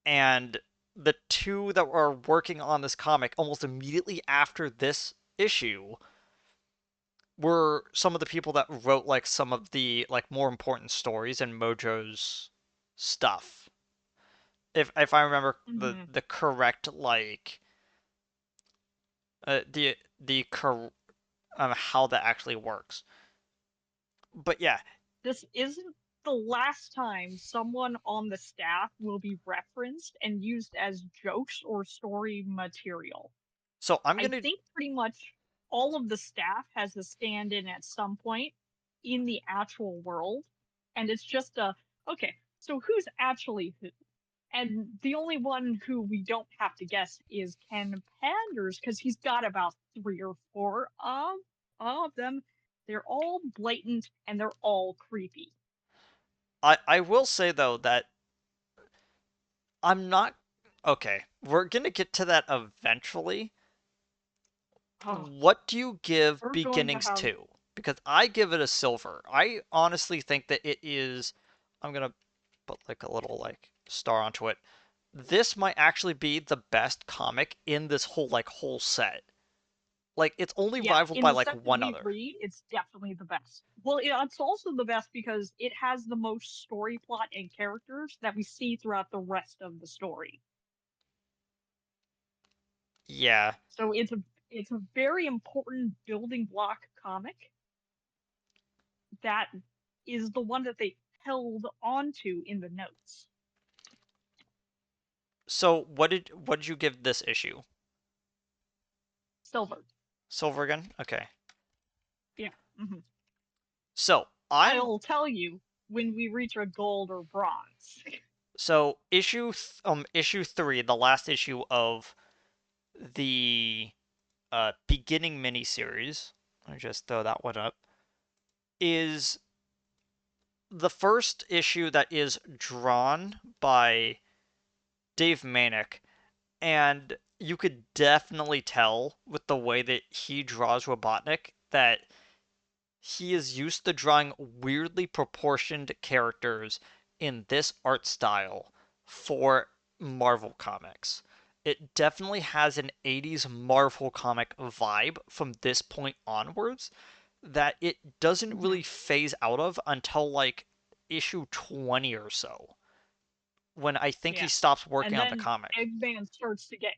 and the two that were working on this comic almost immediately after this issue were some of the people that wrote like some of the like more important stories in Mojo's stuff. If I remember Hmm. the correct like the cor how that actually works. But yeah, This isn't the last time someone on the staff will be referenced and used as jokes or story material. so I'm I gonna think pretty much all of the staff has a stand in at some point in the actual world. And it's just a, okay, so who's actually who? And the only one who we don't have to guess is Ken Panders because he's got about three or four of them. They're all blatant and they're all creepy. I will say though that I'm not okay. We're gonna get to that eventually. Oh, What do you give we're going to Beginnings have, 2? Because I give it a silver. I honestly think that it is. I'm gonna put like a little like star onto it. This might actually be the best comic in this whole set. Like it's only yeah, rivaled in by the like set that one we other. read, it's definitely the best. Well, yeah, it's also the best because it has the most story plot and characters that we see throughout the rest of the story. Yeah. So it's a very important building block comic that is the one that they held onto in the notes. So what did you give this issue? Silver. Silver again? Okay. Yeah. Hmm. So I'm I'll tell you when we reach a gold or bronze. so issue 3, the last issue of the beginning miniseries. Let me just throw that one up. Is the first issue that is drawn by Dave Manek, and you could definitely tell with the way that he draws Robotnik that he is used to drawing weirdly proportioned characters in this art style for Marvel comics. It definitely has an 80s Marvel comic vibe from this point onwards that it doesn't Hmm. really phase out of until like issue 20 or so, when I think he Yeah. stops working And on the then comic. Eggman starts to get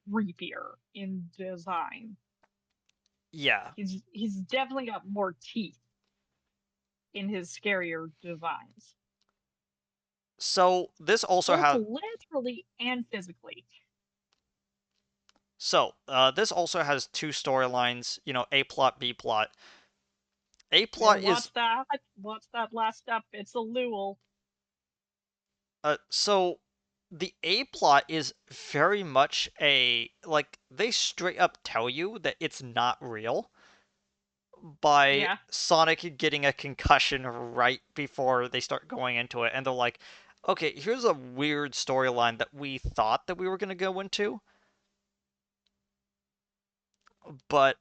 creepier in design. Yeah. He's definitely got more teeth in his scarier designs, So this also both has literally and physically. this also has two storylines, A plot, B plot. A Yeah, plot is watch that. Watch that last step. It's a Lewel. so the A plot is very much a like they straight up tell you that it's not real by Yeah. Sonic getting a concussion right before they start going into it, and they're like, "Okay, here's a weird storyline that we thought that we were gonna go into, but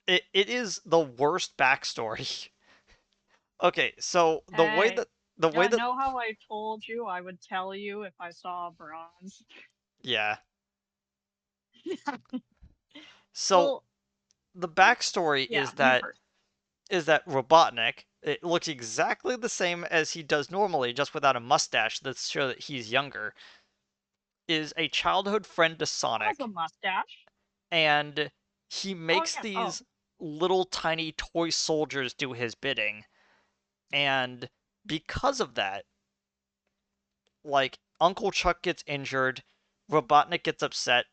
it is the worst backstory." Okay, so Hey, the way yeah, that know how I told you I would tell you if I saw a bronze? yeah, so Well, the backstory yeah, you first. is that Robotnik, it looks exactly the same as he does normally, just without a mustache that's sure that he's younger, is a childhood friend to Has a Sonic, mustache. and he Oh makes yeah. Oh, these little tiny toy soldiers do his bidding, and because of that, like Uncle Chuck gets injured, Robotnik gets upset,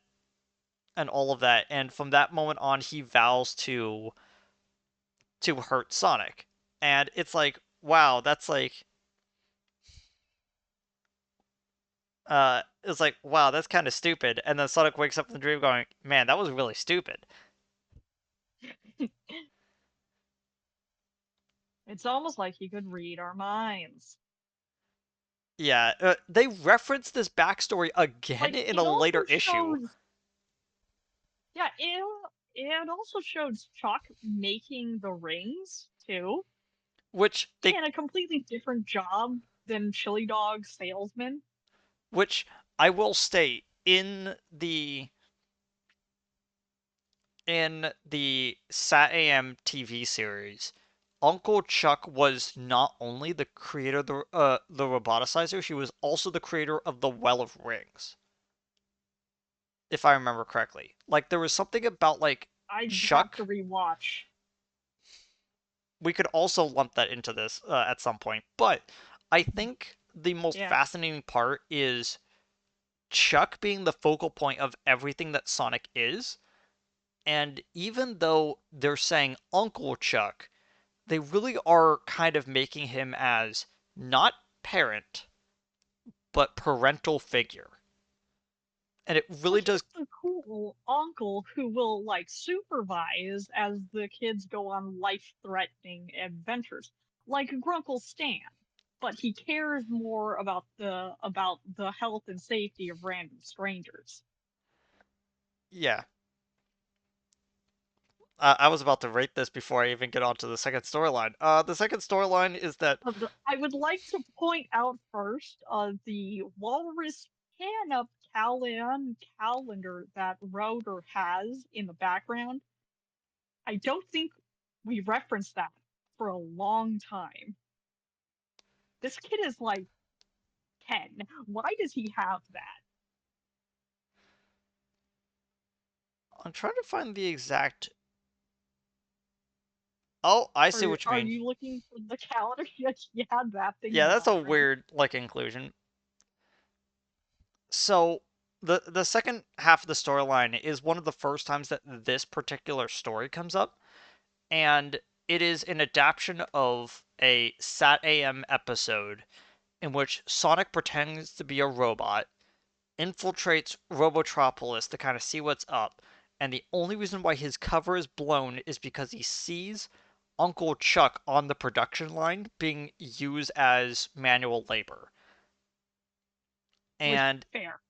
and all of that. And from that moment on, he vows to hurt Sonic. And it's like, wow, that's like it's like, wow, that's kind of stupid. And then Sonic wakes up in the dream going, man, that was really stupid. It's almost like he could read our minds. Yeah, they reference this backstory again Like in a it also later issue, shows, yeah, it also shows Chuck making the rings too, which they in a completely different job than Chili Dog salesman. which I will state in the Sat AM TV series, Uncle Chuck was not only the creator of the roboticizer, he was also the creator of the Well of Rings, if I remember correctly. Like there was something about like I'd have to Chuck. rewatch. We could also lump that into this at some point, but I think the most Yeah, fascinating part is Chuck being the focal point of everything that Sonic is. And even though they're saying Uncle Chuck, they really are kind of making him as not parent, but parental figure. And it but really does, he's the cool uncle who will like supervise as the kids go on life-threatening adventures, like Grunkle Stan. But he cares more about the health and safety of random strangers. yeah. I was about to rate this before I even get onto the second storyline. The second storyline is that I would like to point out first the walrus pan-up calendar that Rotor has in the background. I don't think we referenced that for a long time. This kid is like 10. Why does he have that? I'm trying to find the exact. Oh, I see what you Are mean. you looking for the calendar? Yeah, that thing in Yeah, the that's a background. weird like inclusion. So the second half of the storyline is one of the first times that this particular story comes up, and it is an adaptation of a Sat AM episode in which Sonic pretends to be a robot, infiltrates Robotropolis to kind of see what's up, and the only reason why his cover is blown is because he sees Uncle Chuck on the production line being used as manual labor. Which And fair.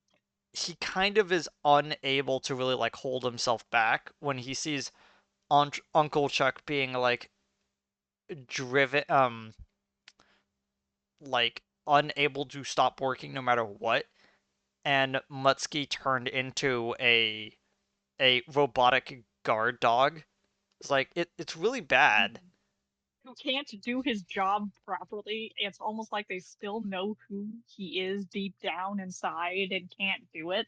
he kind of is unable to really like hold himself back when he sees Uncle Chuck being like driven like unable to stop working no matter what, and Mutsky turned into a robotic guard dog. It's like it's really bad. Who can't do his job properly. It's almost like they still know who he is deep down inside and can't do it.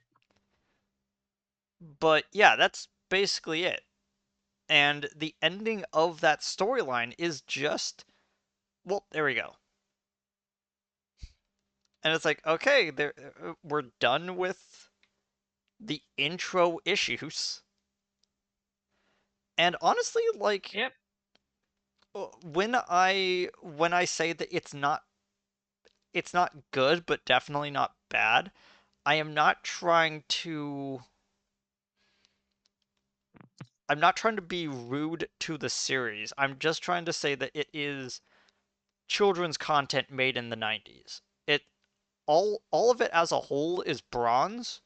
But yeah, that's basically it. And the ending of that storyline is just, well, there we go. And it's like, okay, there we're done with the intro issues. And honestly, like Yep. when I say that it's not good, but definitely not bad, I am not trying to I'm not trying to be rude to the series. I'm just trying to say that it is children's content made in the 90s. It all of it as a whole is bronze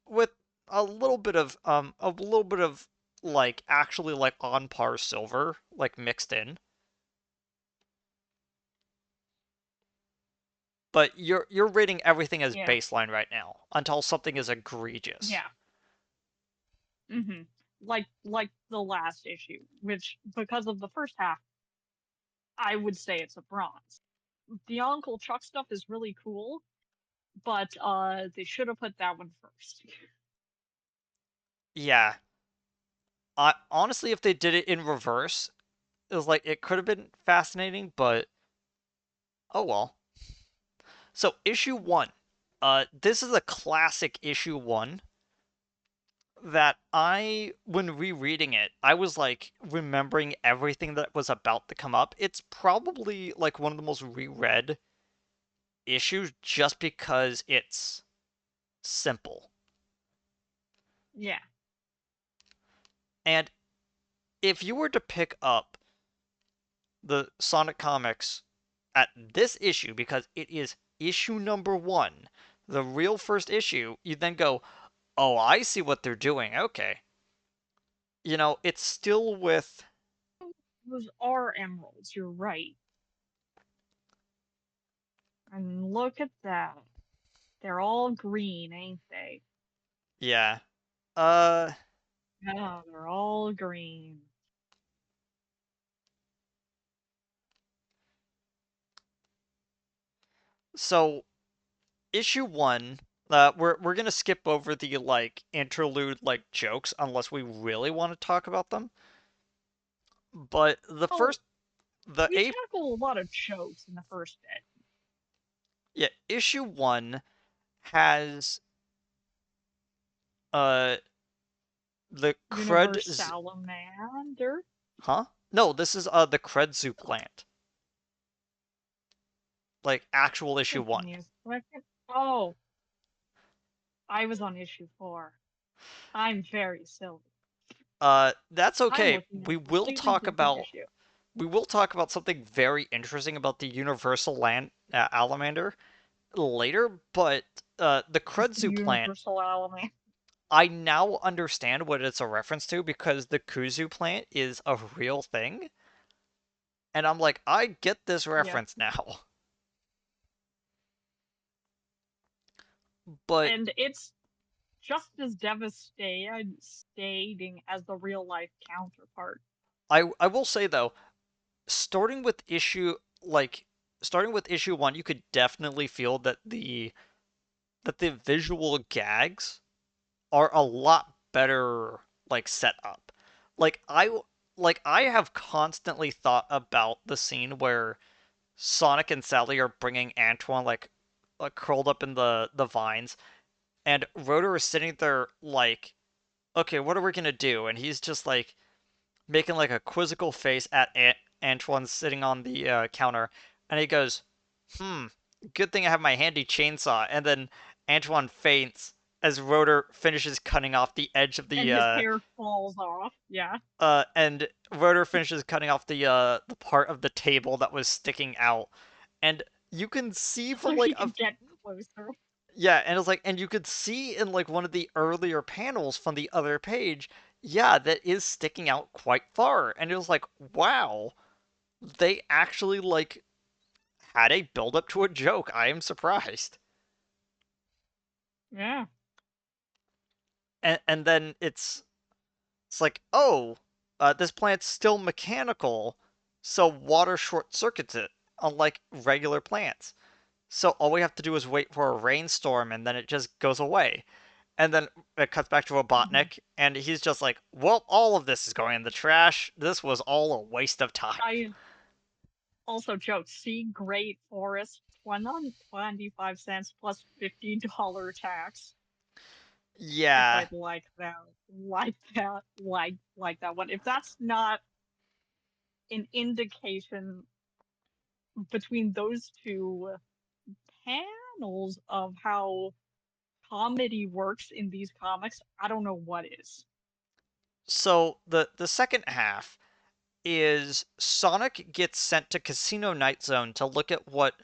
with a little bit of like actually like on par silver like mixed in. But you're rating everything as Yeah. baseline right now until something is egregious. Yeah. Like the last issue, which because of the first half, I would say it's a bronze. The Uncle Chuck stuff is really cool, but they should have put that one first. Yeah. Honestly, if they did it in reverse, it was like it could have been fascinating, but oh well. So issue one, this is a classic issue one that when rereading it, I was like remembering everything that was about to come up. It's probably like one of the most reread issues just because it's simple. Yeah. And if you were to pick up the Sonic comics at this issue, because it is issue number one, the real first issue, you then go, oh, I see what they're doing. Okay. It's still with. Those are emeralds, you're right. And look at that. They're all green, ain't they? Yeah. Uh, Yeah, they're all green. so issue one, we're gonna skip over the like interlude like jokes unless we really want to talk about them. But Oh, the we a tackle a lot of jokes in the first bit. yeah, issue one has uh the crud Universalamander. huh? No, this is the Kredzu plant, like actual issue Give one. me a second. Oh, I was on issue 4. I'm very silly. That's I'm okay. looking at a completely different issue. We will talk about something very interesting about the Universal Land Alamander later, but the It's the Kredzu plant, universal element. I now understand what it's a reference to because the Kuzu plant is a real thing, and I'm like, I get this Yeah. reference now. But And it's just as devastating as the real life counterpart. I will say though, starting with starting with issue one, you could definitely feel that the visual gags are a lot better like set up. Like I have constantly thought about the scene where Sonic and Sally are bringing Antoine like curled up in the vines, and Rotor is sitting there like, okay, what are we gonna do? And he's just like making like a quizzical face at Antoine sitting on the counter, and he goes, "Hmm, good thing I have my handy chainsaw." And then Antoine faints as Rotor finishes cutting off the edge of And his hair falls off. Yeah. and Rotor finishes cutting off the part of the table that was sticking out, and you can see for So like he a could get closer. yeah, and it's like, and you could see in like one of the earlier panels from the other page, yeah, that is sticking out quite far, and it was like, wow, they actually like had a build up to a joke. I am surprised. Yeah. And then it's like, oh, this plant's still mechanical, so water short circuits it, unlike regular plants. So all we have to do is wait for a rainstorm, and then it just goes away. And then it cuts back to Mhm. Robotnik, and he's just like, well, all of this is going in the trash. This was all a waste of time. I also joked, see Great Forest, 25 cents plus $50 tax. If Yeah. I'd like that one. If that's not an indication between those two panels of how comedy works in these comics, I don't know what is. So the second half is Sonic gets sent to Casino Night Zone to look at what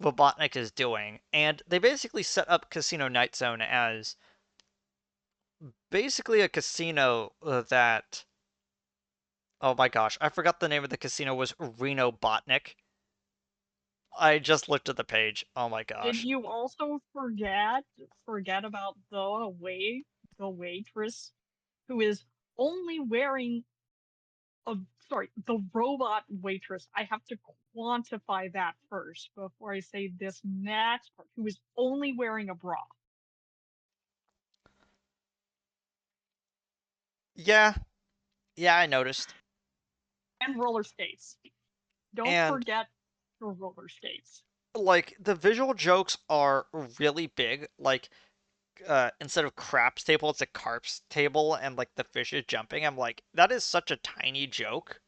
Robotnik is doing, and they basically set up Casino Night Zone as basically a casino that, oh my gosh, I forgot the name of the casino was Reno Botnik. I just looked at the page. Oh my Did gosh. you also forget about the waitress who is only wearing a sorry, the robot waitress. I have to quantify that first before I say this next part, who is only wearing a bra Yeah, yeah, I noticed. and roller skates. Don't And forget the roller skates. like the visual jokes are really big. Like instead of craps table, it's a carps table, and like the fish is jumping. I'm like, that is such a tiny joke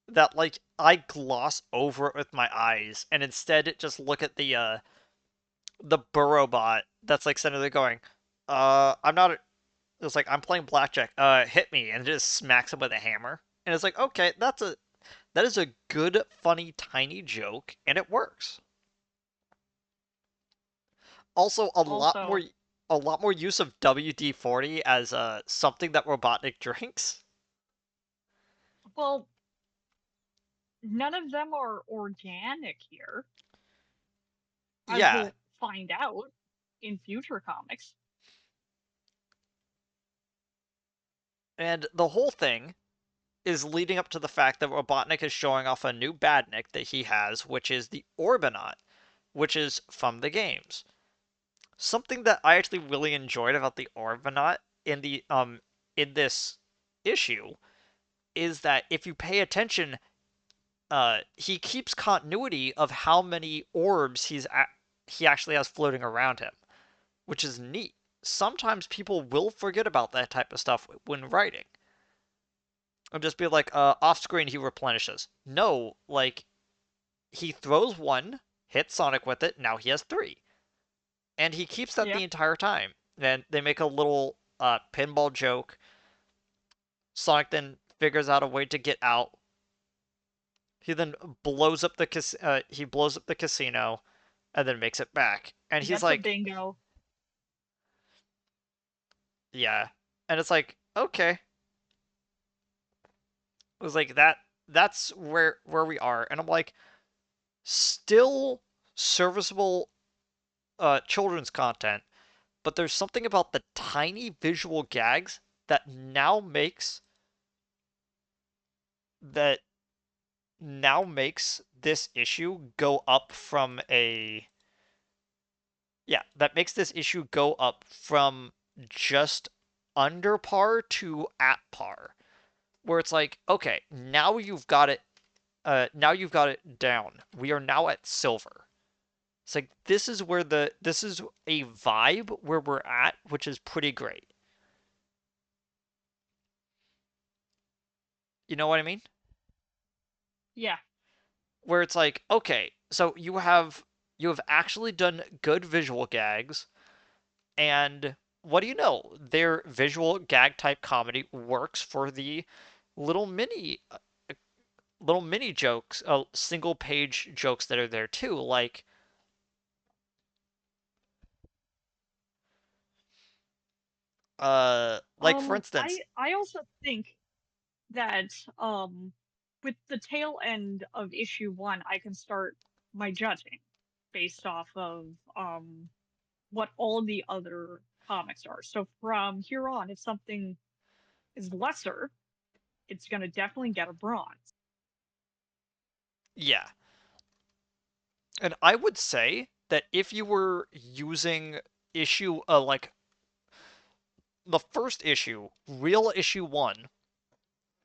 that like I gloss over it with my eyes, and instead just look at the burrow bot that's like sitting there going, I'm not. It's like I'm playing blackjack. Hit me, and it just smacks him with a hammer. And it's like, okay, that is a good, funny, tiny joke, and it works. Also, Also, a lot more use of WD-40 as something that Robotnik drinks. well, none of them are organic here, as Yeah, we'll find out in future comics. and the whole thing is leading up to the fact that Robotnik is showing off a new badnik that he has, which is the Orbinaut, which is from the games. Something that I actually really enjoyed about the Orbinaut in this issue is that if you pay attention, he keeps continuity of how many orbs he actually has floating around him, which is neat. Sometimes people will forget about that type of stuff when writing. And just be like, off screen he replenishes. No, like he throws one, hits Sonic with it, now he has three. And he keeps that Yeah, the entire time. And they make a little pinball joke. Sonic then figures out a way to get out. He then he blows up the casino and then makes it back. And he's gets a like, bingo. yeah. And it's like, okay. It was like that's where we are. And I'm like, still serviceable children's content, but there's something about the tiny visual gags that that now makes this issue go up from a yeah, that makes this issue go up from just under par to at par. Where it's like, okay, now you've got it down. We are now at silver. It's like this is a vibe where we're at, which is pretty great. You know what I mean? Yeah. Where it's like, okay, so you have actually done good visual gags, and what do you know? Their visual gag type comedy works for the little mini little mini jokes, single page jokes that are there too. Like for instance, I also think that with the tail end of issue one, I can start my judging based off of what all the other comics are. So from here on, if something is lesser, it's going to definitely get a bronze. yeah. And I would say that if you were using like the first issue, real issue 1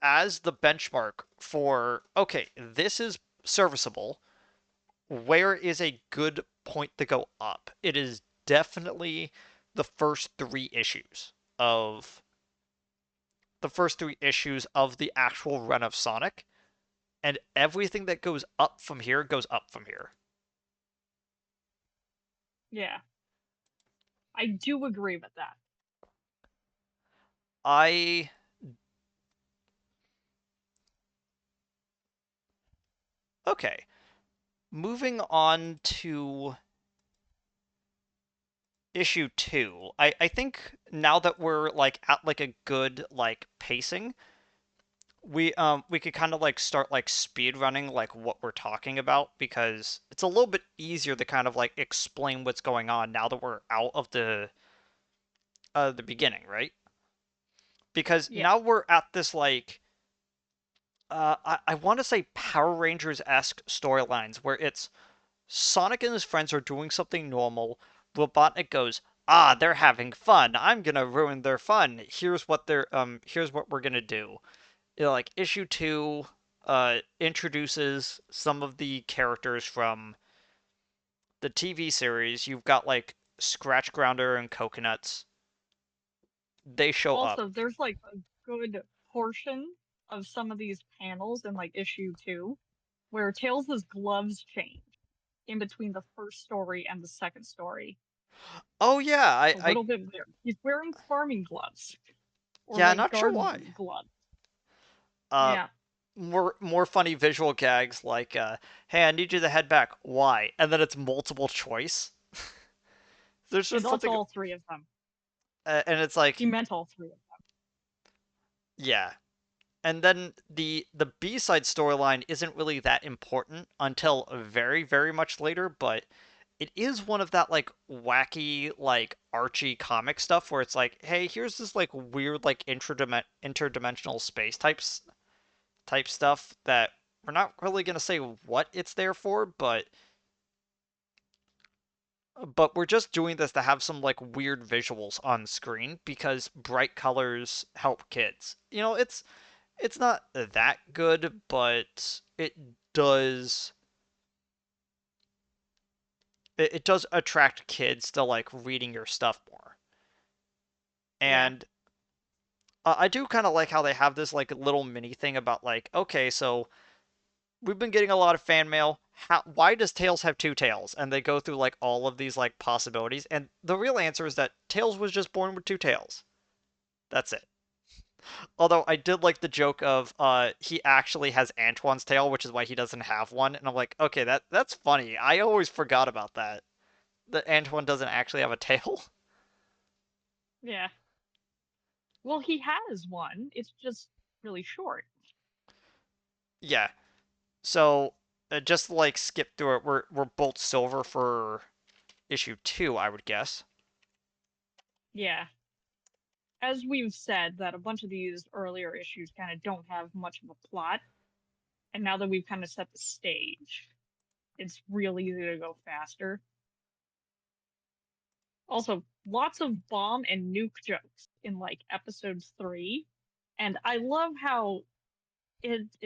as the benchmark for okay, this is serviceable, where is a good point to go up? It is definitely the first 3 issues of the actual run of Sonic, and everything that goes up from here goes up from here. Yeah, I do agree with that. I okay, moving on to issue 2. I think now that we're like at like a good like pacing, we could kind of like start like speed running like what we're talking about because it's a little bit easier to kind of like explain what's going on now that we're out of the beginning, right? Because Yeah. now we're at this like I want to say Power Rangers-esque storylines where it's Sonic and his friends are doing something normal. Robotnik goes, "Ah, they're having fun. I'm gonna ruin their fun. Here's what we're gonna do." You know, like issue 2 introduces some of the characters from the TV series, you've got like Scratch Grounder and Coconuts. They show up. Also, there's like a good portion of some of these panels in like issue 2 where Tails' gloves change in between the first story and the second story. Oh yeah, It's a little bit weird. He's wearing farming gloves or yeah, like not sure why. gardening gloves. Uh, Yeah, more funny visual gags like, "Hey, I need you to head back. Why?" And then it's multiple choice. There's and just that's something, all three of them. and it's He like, meant all three of them. yeah. And then the B-side storyline isn't really that important until very, very much later, but it is one of that like wacky like Archie comic stuff where it's like, hey, here's this like weird like interdimensional space type stuff that we're not really gonna say what it's there for, but we're just doing this to have some like weird visuals on screen because bright colors help kids. It's not that good, but does it does attract kids to like reading your stuff more. Yeah. And I do kind of like how they have this like little mini thing about like, okay, so we've been getting a lot of fan mail. Why does Tails have two tails? And they go through like all of these like possibilities, and the real answer is that Tails was just born with two tails. That's it. Although I did like the joke of he actually has Antoine's tail, which is why he doesn't have one, and I'm like, okay, that's funny. I always forgot about that Antoine doesn't actually have a tail. Yeah. Well, he has one. It's just really short. Yeah. So just to, like skip through it, we're both silver for issue 2, I would guess. Yeah. As we've said, that a bunch of these earlier issues kind of don't have much of a plot. And now that we've kind of set the stage, it's real easy to go faster. Also, lots of bomb and nuke jokes in like episode 3. And I love how it's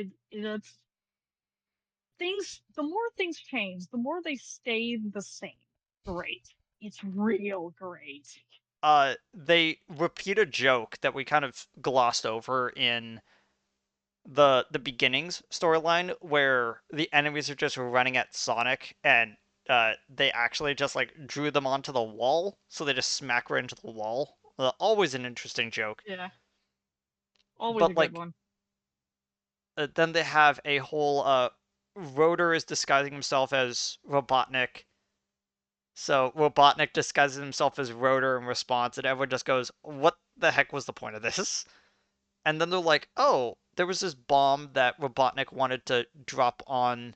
things, the more things change, the more they stay the same. Great. It's real great. They repeat a joke that we kind of glossed over in the beginnings storyline where the enemies are just running at Sonic and they actually just like drew them onto the wall, so they just smack right into the wall. Always an interesting joke. Yeah, always a But good like one. then they have a whole Rotor is disguising himself as Robotnik. So Robotnik disguises himself as Rotor in response, and everyone just goes, "What the heck was the point of this?" And then they're like, "Oh, there was this bomb that Robotnik wanted to drop on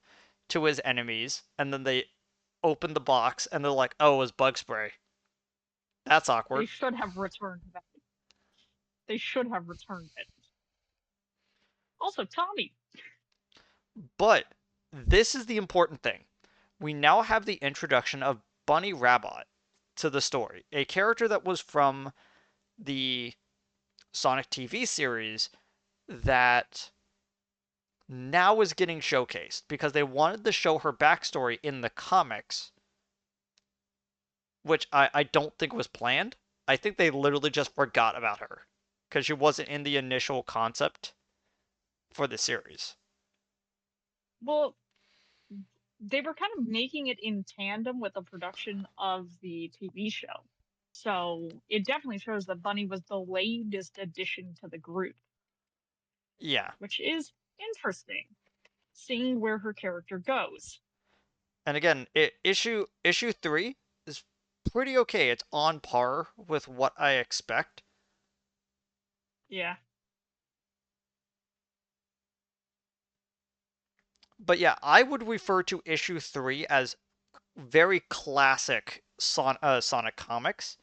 to his enemies," and then they open the box and they're like, "Oh, it was bug spray." That's They awkward. should have returned that. They should have returned it. Also, Tommy. But this is the important thing. We now have the introduction of Bunny Rabbit to the story, a character that was from the Sonic TV series that now is getting showcased because they wanted to show her backstory in the comics, which I don't think was planned. I think they literally just forgot about her because she wasn't in the initial concept for the series. Well, they were kind of making it in tandem with the production of the TV show. So it definitely shows that Bunny was the latest addition to the group, Yeah. which is interesting, seeing where her character goes. And again, issue 3 is pretty okay. It's on par with what I expect. Yeah, But yeah, I would refer to issue 3 as very classic Sonic comics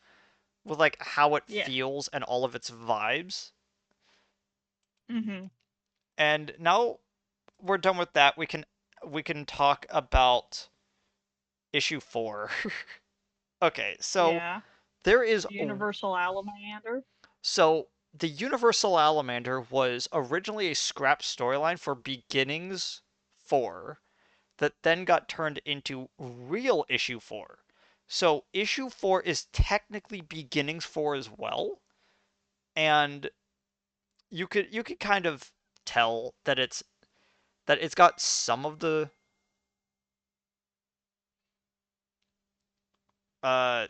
with like how it yeah. feels and all of its vibes. Mm-hmm. And now we're done with that. We can talk about issue 4. Okay, so Yeah. there is Universal Alamander. so the Universal Alamander was originally a scrap storyline for Beginnings 4 that then got turned into real issue 4. So issue 4 is technically beginnings 4 as well, and you could kind of tell that it's got some of the uh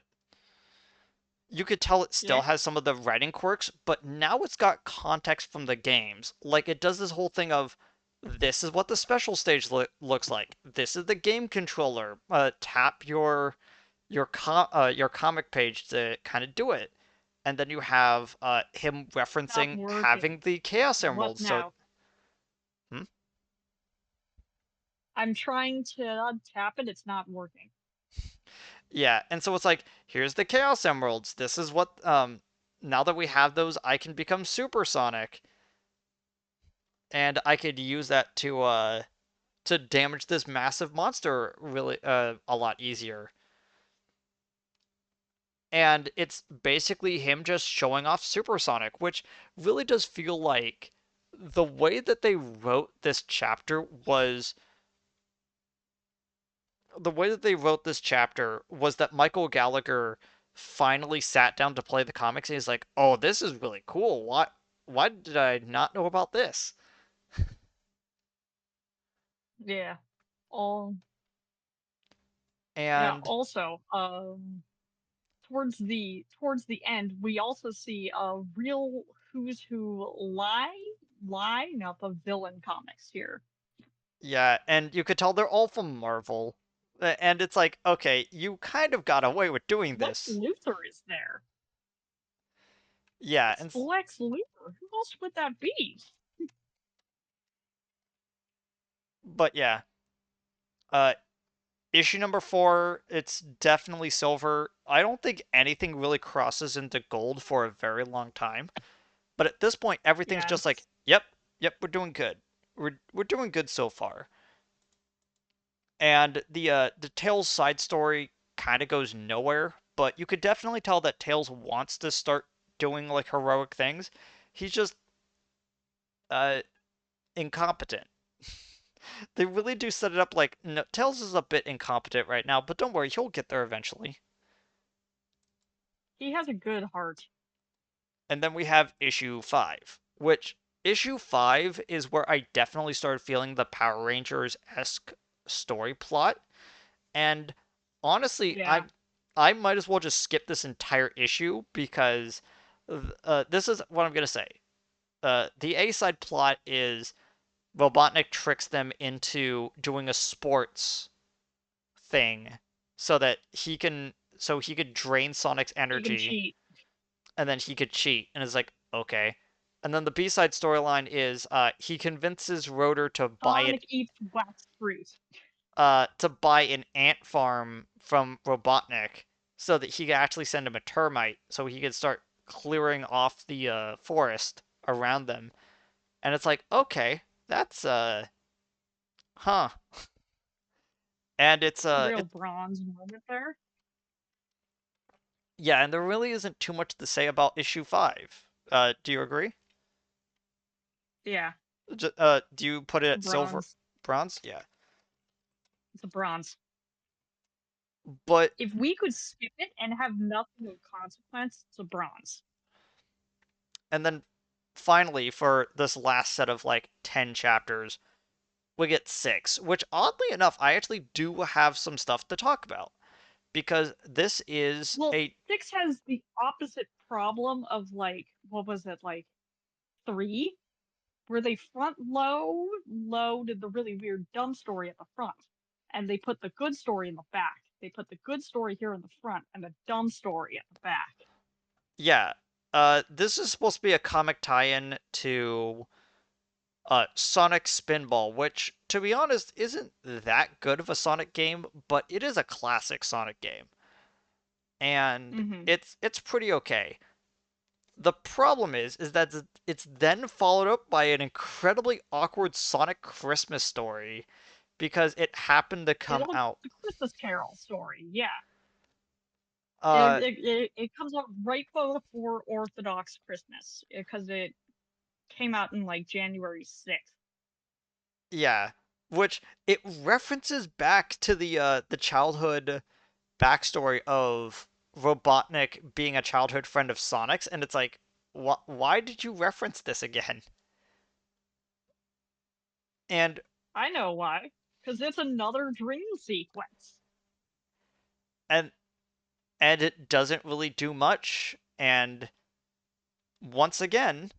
you could tell it still Yeah. has some of the writing quirks, but now it's got context from the games. Like it does this whole thing of this is what the special stage looks like. This is the game controller. Tap your comic page to kind of do it, and then you have him Not referencing working. having the Chaos What Emeralds. So, now? hmm? I'm trying to tap it. It's not working. Yeah, and so it's like here's the Chaos Emeralds. This is what now that we have those, I can become Supersonic, and I could use that to damage this massive monster really a lot easier. And it's basically him just showing off Supersonic, which really does feel like the way that they wrote this chapter was that Michael Gallagher finally sat down to play the comics and he's like, "Oh, this is really cool. Why did I not know about this?" Yeah. All yeah, And also, towards the end, we also see a real who's who lineup of villain comics here. yeah, and you could tell they're all from Marvel. And it's like, okay, you kind of got away with doing Lex this. Luthor is there. Yeah, It's Lex Luthor. Who else would that be? but yeah, uh, issue number 4, it's definitely silver. I don't think anything really crosses into gold for a very long time. But at this point, everything's Yeah, just like, yep, yep, we're doing good. We're doing good so far. And the Tails side story kind of goes nowhere, but you could definitely tell that Tails wants to start doing like heroic things. He's just uh incompetent. They really do set it up like no, Tails is a bit incompetent right now, but don't worry, he'll get there eventually. he has a good heart. And then we have issue 5, which issue 5 is where I definitely started feeling the Power Rangers-esque story plot. And honestly, Yeah, I might as well just skip this entire issue because this is what I'm gonna say. The A side plot is Robotnik tricks them into doing a sports thing so he could drain Sonic's he can energy cheat. and then he could cheat. And it's like, okay. And then the B side storyline is he convinces Rotor Sonic eats wax fruit. to buy an ant farm from Robotnik so that he could actually send him a termite so he could start clearing off the forest around them. And it's like, okay, that's huh. And A real it bronze moment there. yeah, and there really isn't too much to say about issue 5. Do you agree? Yeah, Do you put it it's a at silver bronze. bronze? Yeah. It's a bronze. But If we could skip it and have nothing of consequence, it's a bronze. and then finally for this last set of like 10 chapters, we get 6, which oddly enough I actually do have some stuff to talk about because this is Well, a 6 has the opposite problem of, like, what was it, like, 3? Where they loaded the really weird dumb story at the front, and they put the good story in the back. They put the good story here in the front and the dumb story at the back. yeah. This is supposed to be a comic tie-in to Sonic Spinball, which to be honest isn't that good of a Sonic game, but it is a classic Sonic game. And Hmm. it's pretty okay. The problem is that it's then followed up by an incredibly awkward Sonic Christmas story because it happened to come It's out. a Christmas Carol story, yeah. It, Uh, it, it, it comes out right before Orthodox Christmas because it came out in like January 6th. yeah. which it references back to the childhood backstory of Robotnik being a childhood friend of Sonic's, and it's like, why did you reference this again? And I know why. Because it's another dream sequence. and and it doesn't really do much. And once again,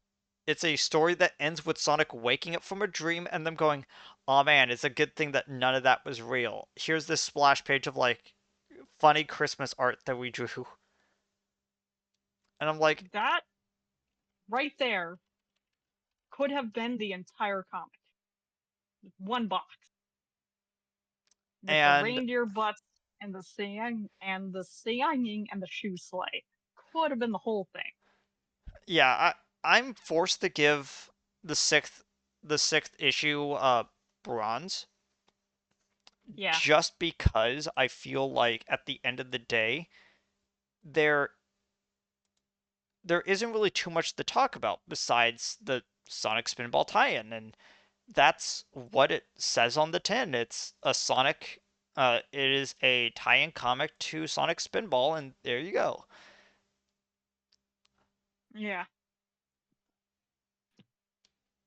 it's a story that ends with Sonic waking up from a dream and them going, "Oh man, it's a good thing that none of that was real. Here's this splash page of like funny Christmas art that we drew." And I'm like, That right there could have been the entire comic. One box with the and reindeer butts and the singing and the shoe sleigh. Could have been the whole thing. yeah, I'm forced to give the sixth issue bronze Yeah, just because I feel like at the end of the day there there isn't really too much to talk about besides the Sonic Spinball tie-in, and that's what it says on the tin. It's a Sonic. It is a tie-in comic to Sonic Spinball, and there you go. yeah.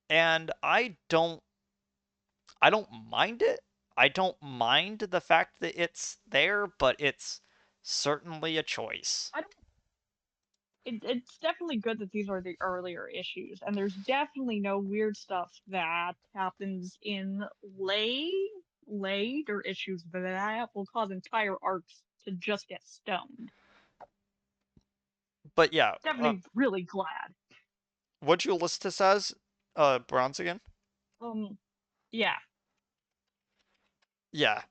And I don't mind it. I don't mind the fact that it's there, but it's certainly a choice. I don't. It's definitely good that these are the earlier issues, and there's definitely no weird stuff that happens in later issues that will cause entire arcs to just get stoned. But yeah, Definitely really glad. what'd you list this as? Bronze again? Um, yeah, Yeah.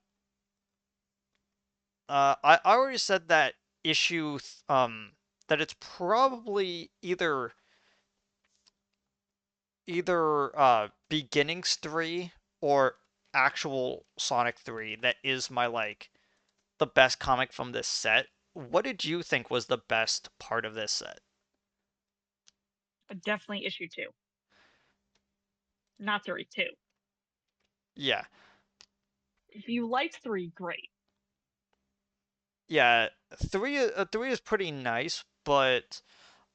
I already said that issue, that it's probably either beginnings 3 or actual Sonic 3 that is my like the best comic from this set. What did you think was the best part of this set? definitely issue two, not three, two. Yeah. If you liked three, great. Yeah, 3 is pretty nice, but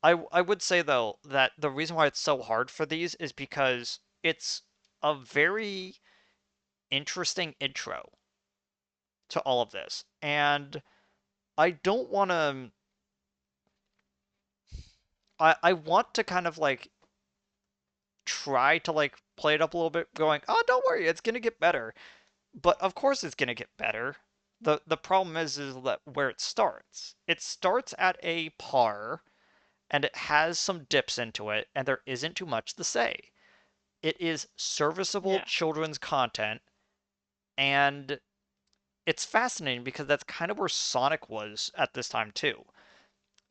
I would say though that the reason why it's so hard for these is because it's a very interesting intro to all of this. And I don't want to I want to kind of like try to like play it up a little bit going, "Oh, don't worry, it's going to get better." But of course it's going to get better. The problem is that where it starts. It starts at a par and it has some dips into it and there isn't too much to say. It is serviceable Yeah, children's content and it's fascinating because that's kind of where Sonic was at this time too.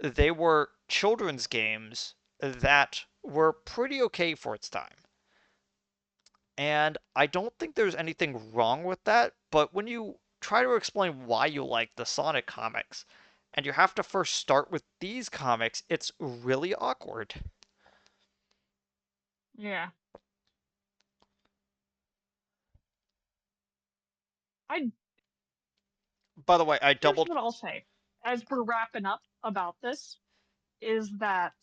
They were children's games that were pretty okay for its time. And I don't think there's anything wrong with that, but when you try to explain why you like the Sonic comics, and you have to first start with these comics, it's really awkward. yeah. I By the way, I Here's doubled. what I'll say as we're wrapping up about this is that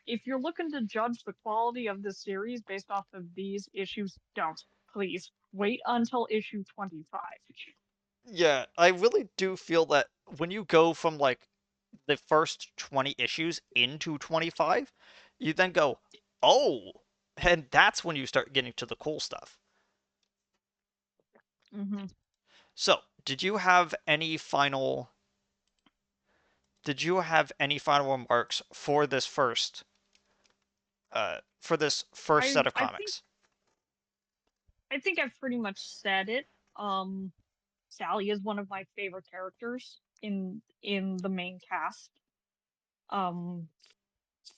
if you're looking to judge the quality of the series based off of these issues, don't. Please wait until issue 25. Yeah, I really do feel that when you go from like the first 20 issues into 25, you then go, oh, and that's when you start getting to the cool stuff. Mm-hmm. So, did you have any final remarks for this first I set of I think comics? I think I've pretty much said it. Um, Sally is one of my favorite characters in the main cast. Um,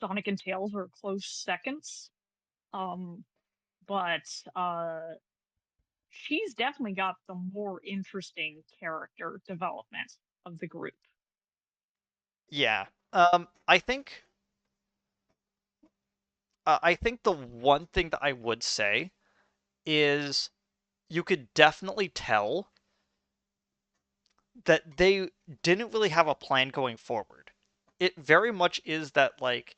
Sonic and Tails are close seconds. Um, but she's definitely got the more interesting character development of the group. Yeah. I think I think the one thing that I would say is you could definitely tell that they didn't really have a plan going forward. It very much is that like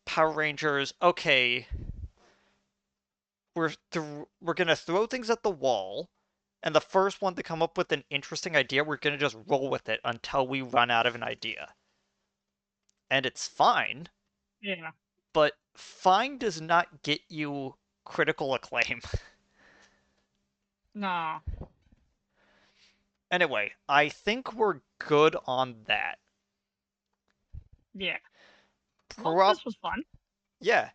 Power Rangers, okay, we're gonna throw things at the wall, and the first one to come up with an interesting idea, we're gonna just roll with it until we run out of an idea. And it's fine, Yeah. but fine does not get you critical acclaim. Nah. Anyway, I think we're good on that. Yeah. Well, Prob this was fun. Yeah.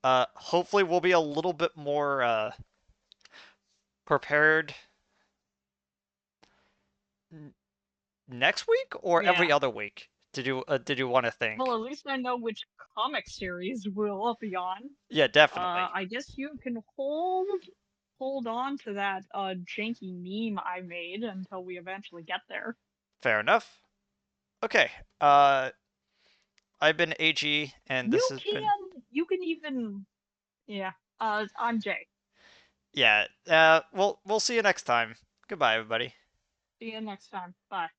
Hopefully we'll be a little bit more prepared next week or Yeah. every other week. Did you want to Well, think? at least I know which comic series we'll be on. Yeah, definitely. I guess you can hold on to that janky meme I made until we eventually get there. Fair enough. Okay. Uh, I've been AG, and this has been You can even yeah. I'm Jay. yeah. We'll see you next time. Goodbye, everybody. See you next time. Bye.